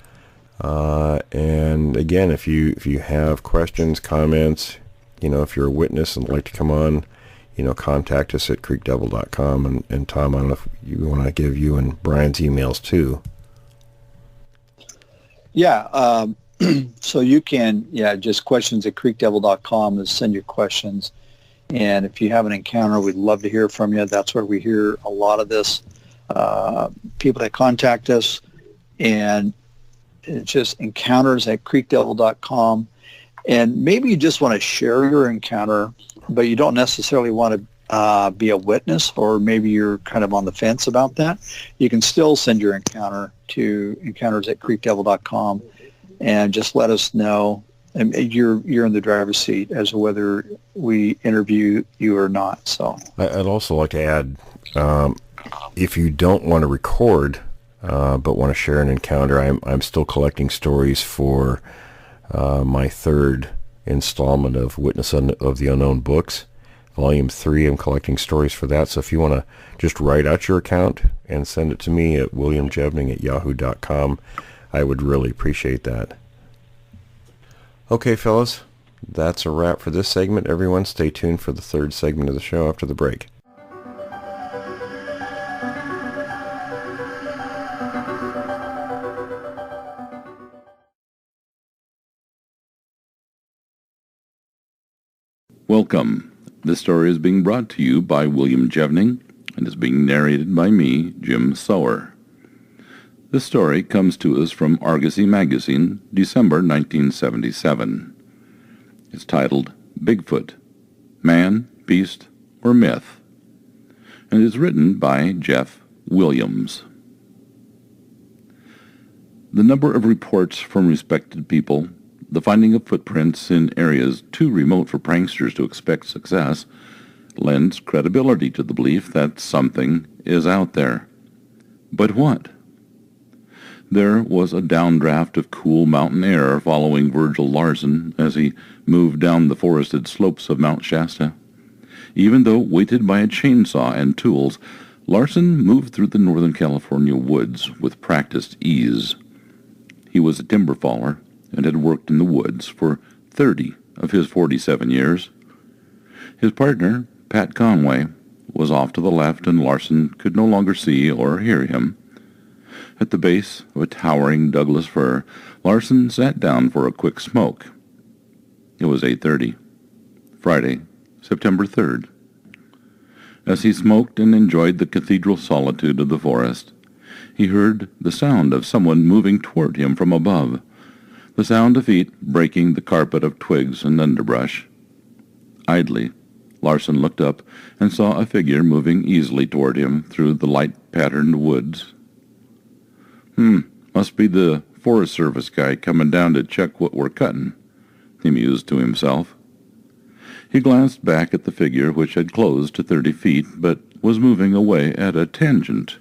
And again, if you have questions, comments, if you're a witness and would like to come on, contact us at creekdevil.com. And Tom, I don't know if you want to give you and Brian's emails too. Yeah. So you can, just questions at creekdevil.com is send your questions. And if you have an encounter, we'd love to hear from you. That's where we hear a lot of this. People that contact us, and it's just encounters at creekdevil.com. And maybe you just want to share your encounter, but you don't necessarily want to be a witness, or maybe you're kind of on the fence about that, you can still send your encounter to encounters@creekdevil.com and just let us know. And you're in the driver's seat as to whether we interview you or not. So I'd also like to add, if you don't want to record but want to share an encounter, I'm still collecting stories for my third installment of Witness of the Unknown books. Volume 3, I'm collecting stories for that. So if you want to just write out your account and send it to me at williamjevning@yahoo.com, I would really appreciate that. Okay, fellas, that's a wrap for this segment. Everyone, stay tuned for the third segment of the show after the break. Welcome. This story is being brought to you by William Jevning and is being narrated by me, Jim Sower. This story comes to us from Argosy Magazine, December 1977. It's titled Bigfoot, Man, Beast, or Myth, and is written by Jeff Williams. The number of reports from respected people, the finding of footprints in areas too remote for pranksters to expect success, lends credibility to the belief that something is out there. But what? There was a downdraft of cool mountain air following Virgil Larson as he moved down the forested slopes of Mount Shasta. Even though weighted by a chainsaw and tools, Larson moved through the Northern California woods with practiced ease. He was a timber faller and had worked in the woods for 30 of his 47 years. His partner, Pat Conway, was off to the left, and Larson could no longer see or hear him. At the base of a towering Douglas fir, Larson sat down for a quick smoke. It was 8:30, Friday, September 3rd. As he smoked and enjoyed the cathedral solitude of the forest, he heard the sound of someone moving toward him from above, the sound of feet breaking the carpet of twigs and underbrush. Idly, Larson looked up and saw a figure moving easily toward him through the light-patterned woods. Must be the Forest Service guy coming down to check what we're cutting, he mused to himself. He glanced back at the figure, which had closed to 30 feet, but was moving away at a tangent.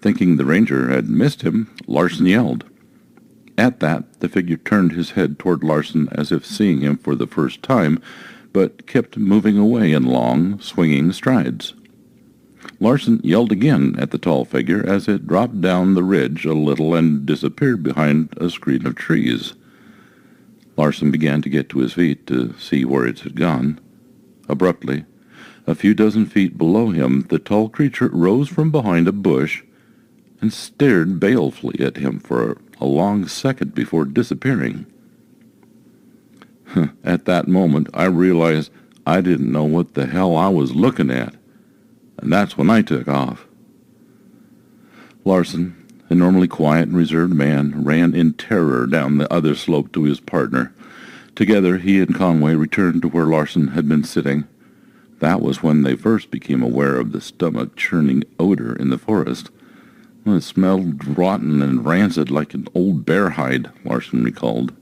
Thinking the ranger had missed him, Larson yelled. At that, the figure turned his head toward Larson as if seeing him for the first time, but kept moving away in long, swinging strides. Larson yelled again at the tall figure as it dropped down the ridge a little and disappeared behind a screen of trees. Larson began to get to his feet to see where it had gone. Abruptly, a few dozen feet below him, the tall creature rose from behind a bush and stared balefully at him for a long second before disappearing. At that moment, I realized I didn't know what the hell I was looking at, and that's when I took off. Larson, a normally quiet and reserved man, ran in terror down the other slope to his partner. Together, he and Conway returned to where Larson had been sitting. That was when they first became aware of the stomach-churning odor in the forest. It smelled rotten and rancid like an old bear hide, Larson recalled.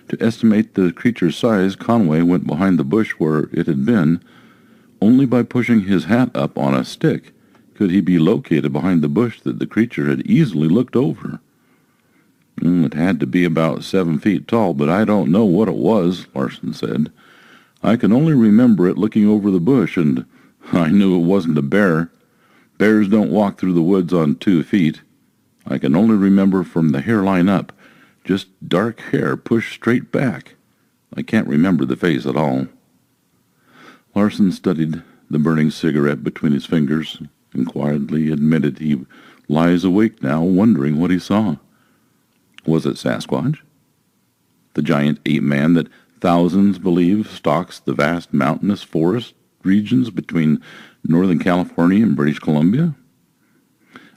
To estimate the creature's size, Conway went behind the bush where it had been. Only by pushing his hat up on a stick could he be located behind the bush that the creature had easily looked over. It had to be about 7 feet tall, but I don't know what it was, Larson said. I can only remember it looking over the bush, and I knew it wasn't a bear. Bears don't walk through the woods on 2 feet. I can only remember from the hairline up, just dark hair pushed straight back. I can't remember the face at all. Larson studied the burning cigarette between his fingers and quietly admitted he lies awake now wondering what he saw. Was it Sasquatch? The giant ape-man that thousands believe stalks the vast mountainous forest regions between Northern California and British Columbia?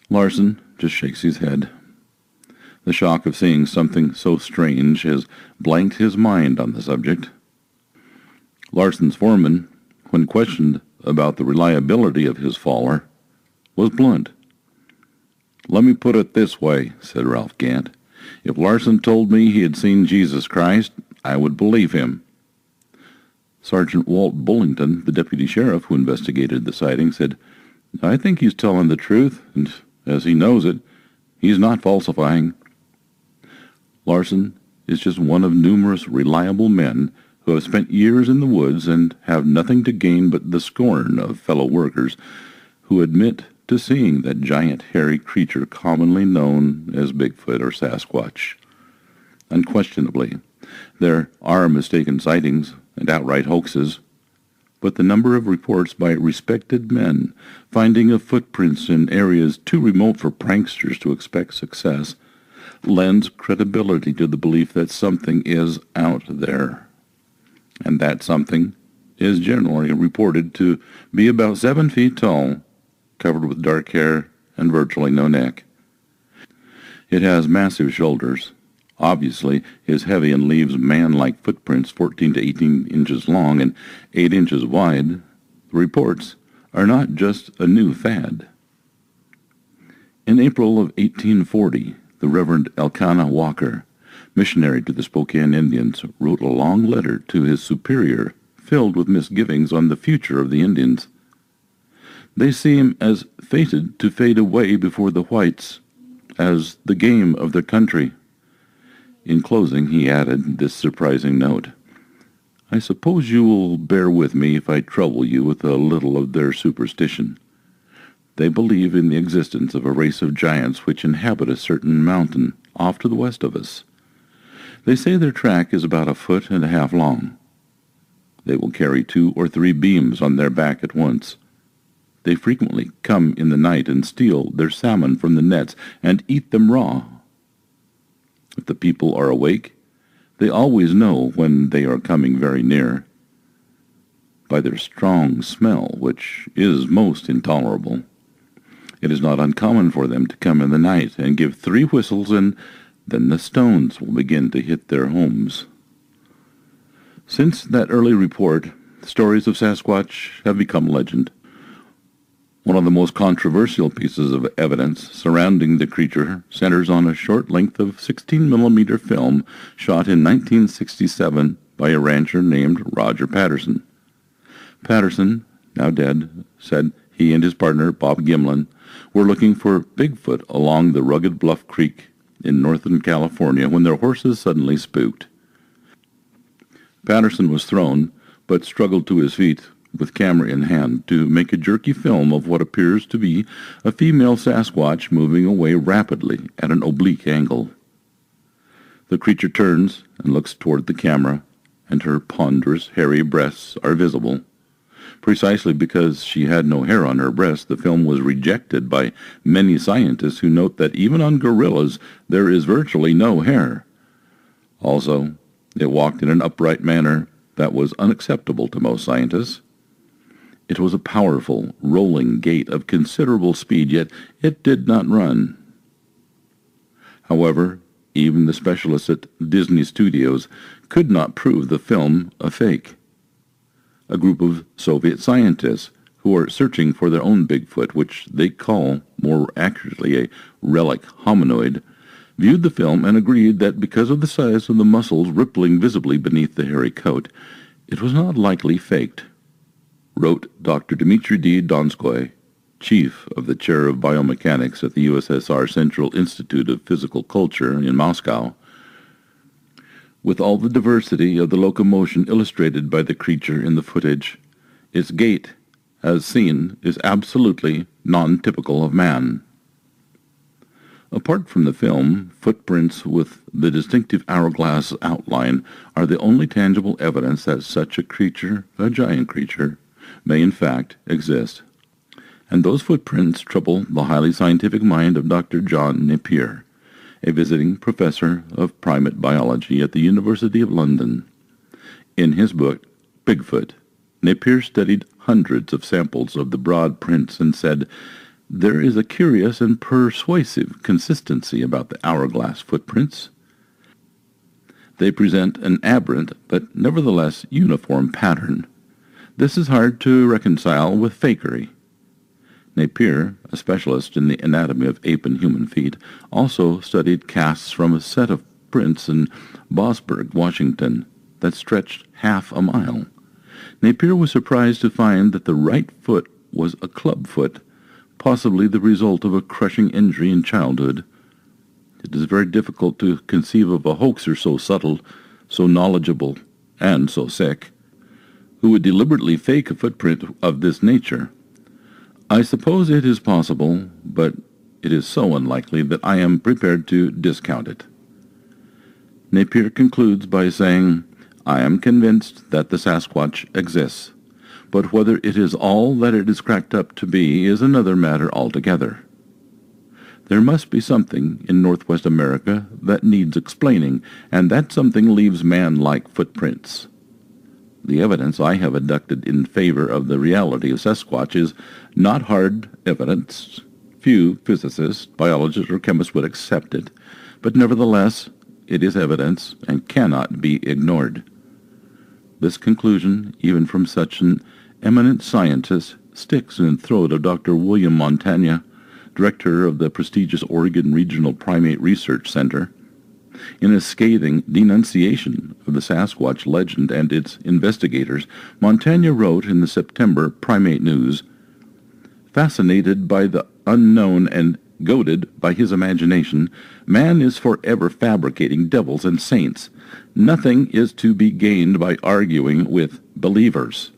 Larson just shakes his head. The shock of seeing something so strange has blanked his mind on the subject. Larson's foreman, when questioned about the reliability of his follower, was blunt. "Let me put it this way," said Ralph Gant. "If Larson told me he had seen Jesus Christ, I would believe him." Sergeant Walt Bullington, the deputy sheriff who investigated the sighting, said, "I think he's telling the truth, and as he knows it, he's not falsifying." Larson is just one of numerous reliable men who have spent years in the woods and have nothing to gain but the scorn of fellow workers who admit to seeing that giant hairy creature commonly known as Bigfoot or Sasquatch. Unquestionably, there are mistaken sightings and outright hoaxes, but the number of reports by respected men finding of footprints in areas too remote for pranksters to expect success lends credibility to the belief that something is out there. And that something is generally reported to be about 7 feet tall, covered with dark hair and virtually no neck. It has massive shoulders. Obviously, is heavy and leaves man-like footprints 14 to 18 inches long and 8 inches wide. The reports are not just a new fad. In April of 1840, the Reverend Elkanah Walker, missionary to the Spokane Indians, wrote a long letter to his superior filled with misgivings on the future of the Indians. They seem as fated to fade away before the whites, as the game of their country. In closing, he added this surprising note: "I suppose you will bear with me if I trouble you with a little of their superstition. They believe in the existence of a race of giants which inhabit a certain mountain off to the west of us. They say their track is about 1.5 feet long. They will carry 2 or 3 beams on their back at once. They frequently come in the night and steal their salmon from the nets and eat them raw. If the people are awake, they always know when they are coming very near, by their strong smell, which is most intolerable. It is not uncommon for them to come in the night and give 3 whistles, and then the stones will begin to hit their homes." Since that early report, stories of Sasquatch have become legend. One of the most controversial pieces of evidence surrounding the creature centers on a short length of 16mm film shot in 1967 by a rancher named Roger Patterson. Patterson, now dead, said he and his partner, Bob Gimlin, were looking for Bigfoot along the rugged Bluff Creek in northern California when their horses suddenly spooked. Patterson was thrown, but struggled to his feet with camera in hand to make a jerky film of what appears to be a female Sasquatch moving away rapidly at an oblique angle. The creature turns and looks toward the camera, and her ponderous, hairy breasts are visible. Precisely because she had no hair on her breast, the film was rejected by many scientists who note that even on gorillas there is virtually no hair. Also, it walked in an upright manner that was unacceptable to most scientists. It was a powerful, rolling gait of considerable speed, yet it did not run. However, even the specialists at Disney Studios could not prove the film a fake. A group of Soviet scientists who are searching for their own Bigfoot, which they call, more accurately, a relic hominoid, viewed the film and agreed that because of the size of the muscles rippling visibly beneath the hairy coat, it was not likely faked. Wrote Dr. Dmitry D. Donskoy, chief of the chair of biomechanics at the USSR Central Institute of Physical Culture in Moscow. With all the diversity of the locomotion illustrated by the creature in the footage, its gait, as seen, is absolutely non-typical of man. Apart from the film, footprints with the distinctive hourglass outline are the only tangible evidence that such a creature, a giant creature, may in fact exist. And those footprints trouble the highly scientific mind of Dr. John Napier, a visiting professor of primate biology at the University of London. In his book, Bigfoot, Napier studied hundreds of samples of the broad prints and said, "There is a curious and persuasive consistency about the hourglass footprints. They present an aberrant but nevertheless uniform pattern. This is hard to reconcile with fakery. Napier, a specialist in the anatomy of ape and human feet, also studied casts from a set of prints in Bossburg, Washington, that stretched half a mile. Napier was surprised to find that the right foot was a club foot, possibly the result of a crushing injury in childhood. It is very difficult to conceive of a hoaxer so subtle, so knowledgeable, and so sick, who would deliberately fake a footprint of this nature. I suppose it is possible, but it is so unlikely that I am prepared to discount it. Napier concludes by saying, I am convinced that the Sasquatch exists, but whether it is all that it is cracked up to be is another matter altogether. There must be something in Northwest America that needs explaining, and that something leaves man-like footprints. The evidence I have adduced in favor of the reality of Sasquatch is not hard evidence. Few physicists, biologists, or chemists would accept it, but nevertheless, it is evidence and cannot be ignored. This conclusion, even from such an eminent scientist, sticks in the throat of Dr. William Montagna, director of the prestigious Oregon Regional Primate Research Center. In a scathing denunciation of the Sasquatch legend and its investigators, Montagna wrote in the September Primate News, "Fascinated by the unknown and goaded by his imagination, man is forever fabricating devils and saints. Nothing is to be gained by arguing with believers.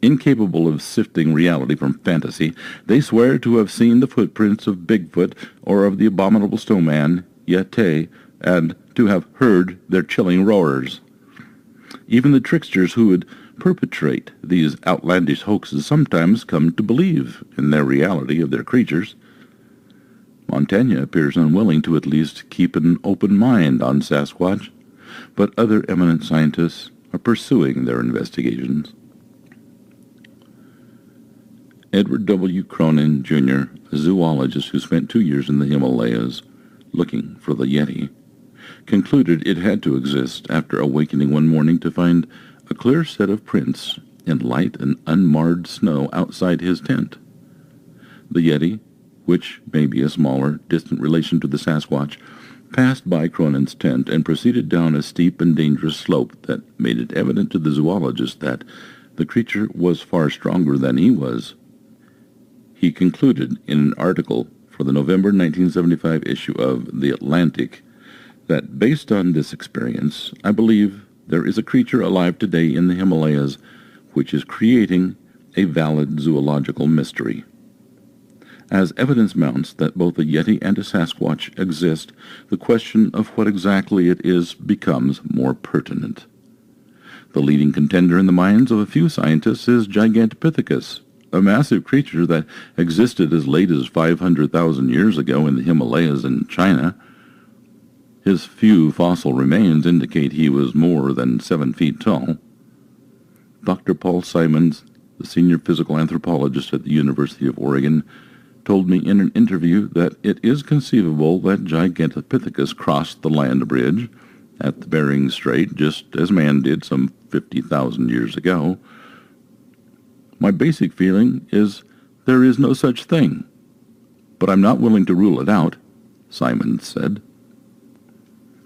Incapable of sifting reality from fantasy, they swear to have seen the footprints of Bigfoot or of the abominable snowman, Yeti, and to have heard their chilling roars. Even the tricksters who would perpetrate these outlandish hoaxes sometimes come to believe in the reality of their creatures." Montagna appears unwilling to at least keep an open mind on Sasquatch, but other eminent scientists are pursuing their investigations. Edward W. Cronin, Jr., a zoologist who spent 2 years in the Himalayas looking for the Yeti, concluded it had to exist after awakening one morning to find a clear set of prints in light and unmarred snow outside his tent. The Yeti, which may be a smaller, distant relation to the Sasquatch, passed by Cronin's tent and proceeded down a steep and dangerous slope that made it evident to the zoologist that the creature was far stronger than he was. He concluded in an article for the November 1975 issue of The Atlantic that based on this experience, I believe there is a creature alive today in the Himalayas which is creating a valid zoological mystery. As evidence mounts that both a Yeti and a Sasquatch exist, the question of what exactly it is becomes more pertinent. The leading contender in the minds of a few scientists is Gigantopithecus, a massive creature that existed as late as 500,000 years ago in the Himalayas in China. His few fossil remains indicate he was more than 7 feet tall. Dr. Paul Simons, the senior physical anthropologist at the University of Oregon, told me in an interview that it is conceivable that Gigantopithecus crossed the land bridge at the Bering Strait just as man did some 50,000 years ago. My basic feeling is there is no such thing, but I'm not willing to rule it out, Simons said.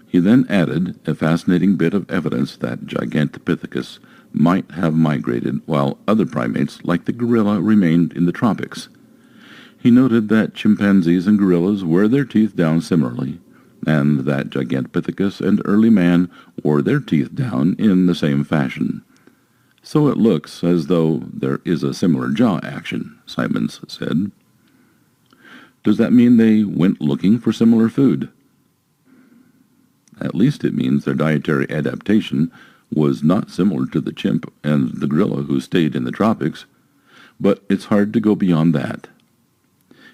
He then added a fascinating bit of evidence that Gigantopithecus might have migrated while other primates like the gorilla remained in the tropics. He noted that chimpanzees and gorillas wear their teeth down similarly, and that Gigantopithecus and early man wore their teeth down in the same fashion. So it looks as though there is a similar jaw action, Simons said. Does that mean they went looking for similar food? At least it means their dietary adaptation was not similar to the chimp and the gorilla who stayed in the tropics, but it's hard to go beyond that.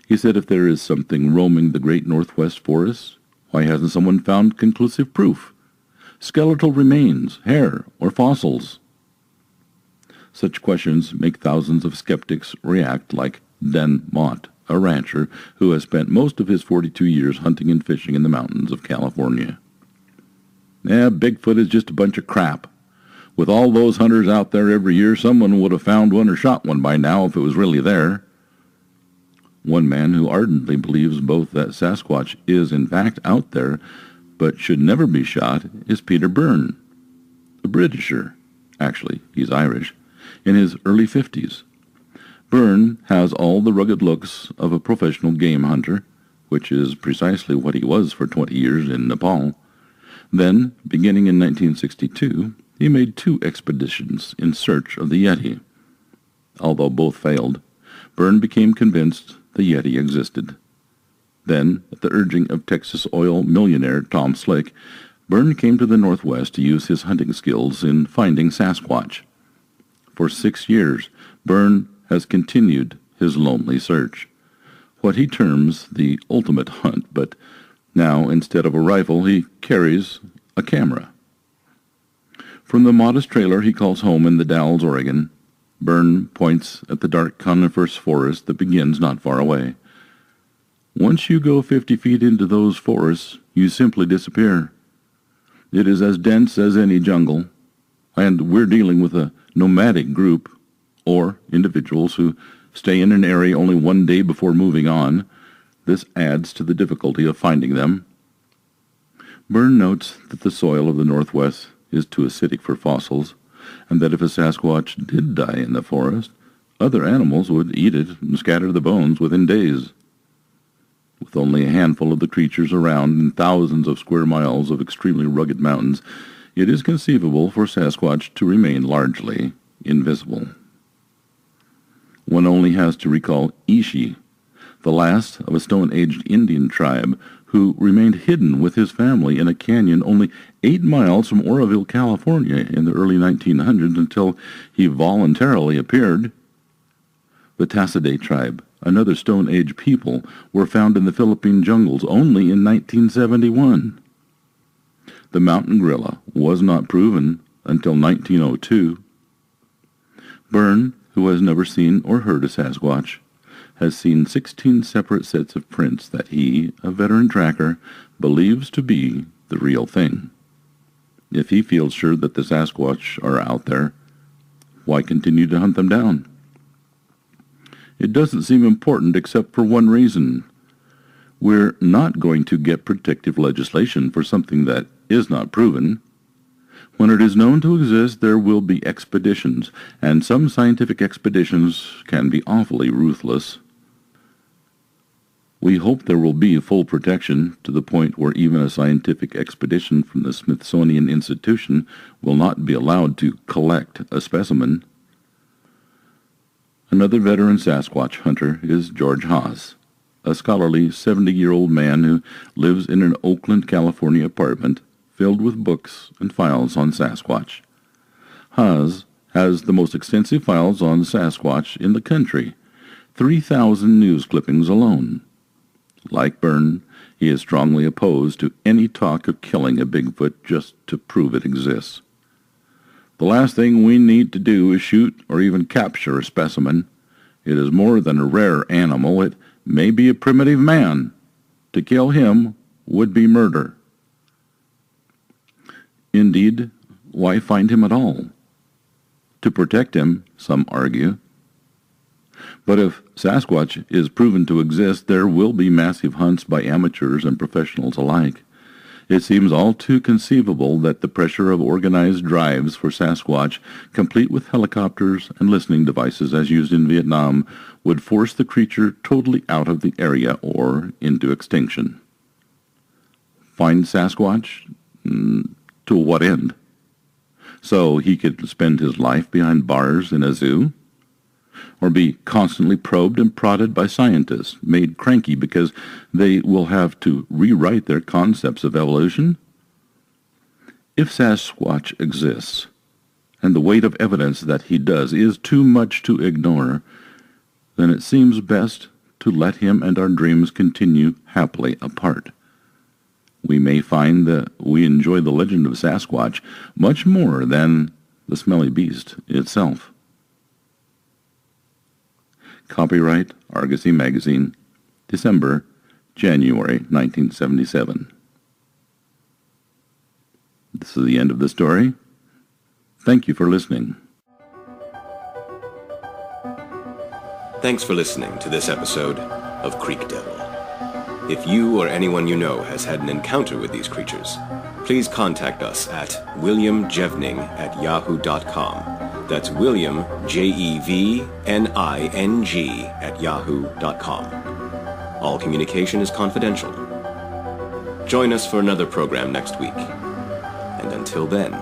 He said if there is something roaming the great northwest forests, why hasn't someone found conclusive proof? Skeletal remains, hair, or fossils? Such questions make thousands of skeptics react like Dan Mott, a rancher who has spent most of his 42 years hunting and fishing in the mountains of California. Bigfoot is just a bunch of crap. With all those hunters out there every year, someone would have found one or shot one by now if it was really there. One man who ardently believes both that Sasquatch is in fact out there, but should never be shot, is Peter Byrne, a Britisher. Actually, he's Irish, in his early 50s. Byrne has all the rugged looks of a professional game hunter, which is precisely what he was for 20 years in Nepal. Then, beginning in 1962, he made 2 expeditions in search of the Yeti. Although both failed, Byrne became convinced the Yeti existed. Then, at the urging of Texas oil millionaire Tom Slick, Byrne came to the Northwest to use his hunting skills in finding Sasquatch. For 6 years, Byrne has continued his lonely search, what he terms the ultimate hunt, but now, instead of a rifle, he carries a camera. From the modest trailer he calls home in the Dalles, Oregon, Byrne points at the dark coniferous forest that begins not far away. Once you go 50 feet into those forests, you simply disappear. It is as dense as any jungle, and we're dealing with a nomadic group, or individuals who stay in an area only one day before moving on. This adds to the difficulty of finding them. Byrne notes that the soil of the Northwest is too acidic for fossils, and that if a Sasquatch did die in the forest, other animals would eat it and scatter the bones within days. With only a handful of the creatures around and thousands of square miles of extremely rugged mountains, it is conceivable for Sasquatch to remain largely invisible. One only has to recall Ishi, the last of a stone-aged Indian tribe who remained hidden with his family in a canyon only 8 miles from Oroville, California in the early 1900s until he voluntarily appeared. The Haase tribe, another Stone Age people, were found in the Philippine jungles only in 1971. The mountain gorilla was not proven until 1902. Byrne, who has never seen or heard a Sasquatch, has seen 16 separate sets of prints that he, a veteran tracker, believes to be the real thing. If he feels sure that the Sasquatch are out there, why continue to hunt them down? It doesn't seem important except for one reason. We're not going to get protective legislation for something that is not proven. When it is known to exist, there will be expeditions, and some scientific expeditions can be awfully ruthless. We hope there will be full protection to the point where even a scientific expedition from the Smithsonian Institution will not be allowed to collect a specimen. Another veteran Sasquatch hunter is George Haase, a scholarly 70-year-old man who lives in an Oakland, California apartment filled with books and files on Sasquatch. Haase has the most extensive files on Sasquatch in the country, 3,000 news clippings alone. Like Byrne, he is strongly opposed to any talk of killing a Bigfoot just to prove it exists. The last thing we need to do is shoot or even capture a specimen. It is more than a rare animal. It may be a primitive man. To kill him would be murder. Indeed, why find him at all? To protect him, some argue. But if Sasquatch is proven to exist, there will be massive hunts by amateurs and professionals alike. It seems all too conceivable that the pressure of organized drives for Sasquatch, complete with helicopters and listening devices as used in Vietnam, would force the creature totally out of the area or into extinction. Find Sasquatch? To what end? So he could spend his life behind bars in a zoo? Or be constantly probed and prodded by scientists, made cranky because they will have to rewrite their concepts of evolution? If Sasquatch exists, and the weight of evidence that he does is too much to ignore, then it seems best to let him and our dreams continue happily apart. We may find that we enjoy the legend of Sasquatch much more than the smelly beast itself. Copyright Argosy Magazine, December, January 1977. This is the end of the story. Thank you for listening. Thanks for listening to this episode of Creek Devil. If you or anyone you know has had an encounter with these creatures, please contact us at williamjevning@yahoo.com. That's William, Jevning, @yahoo.com. All communication is confidential. Join us for another program next week. And until then,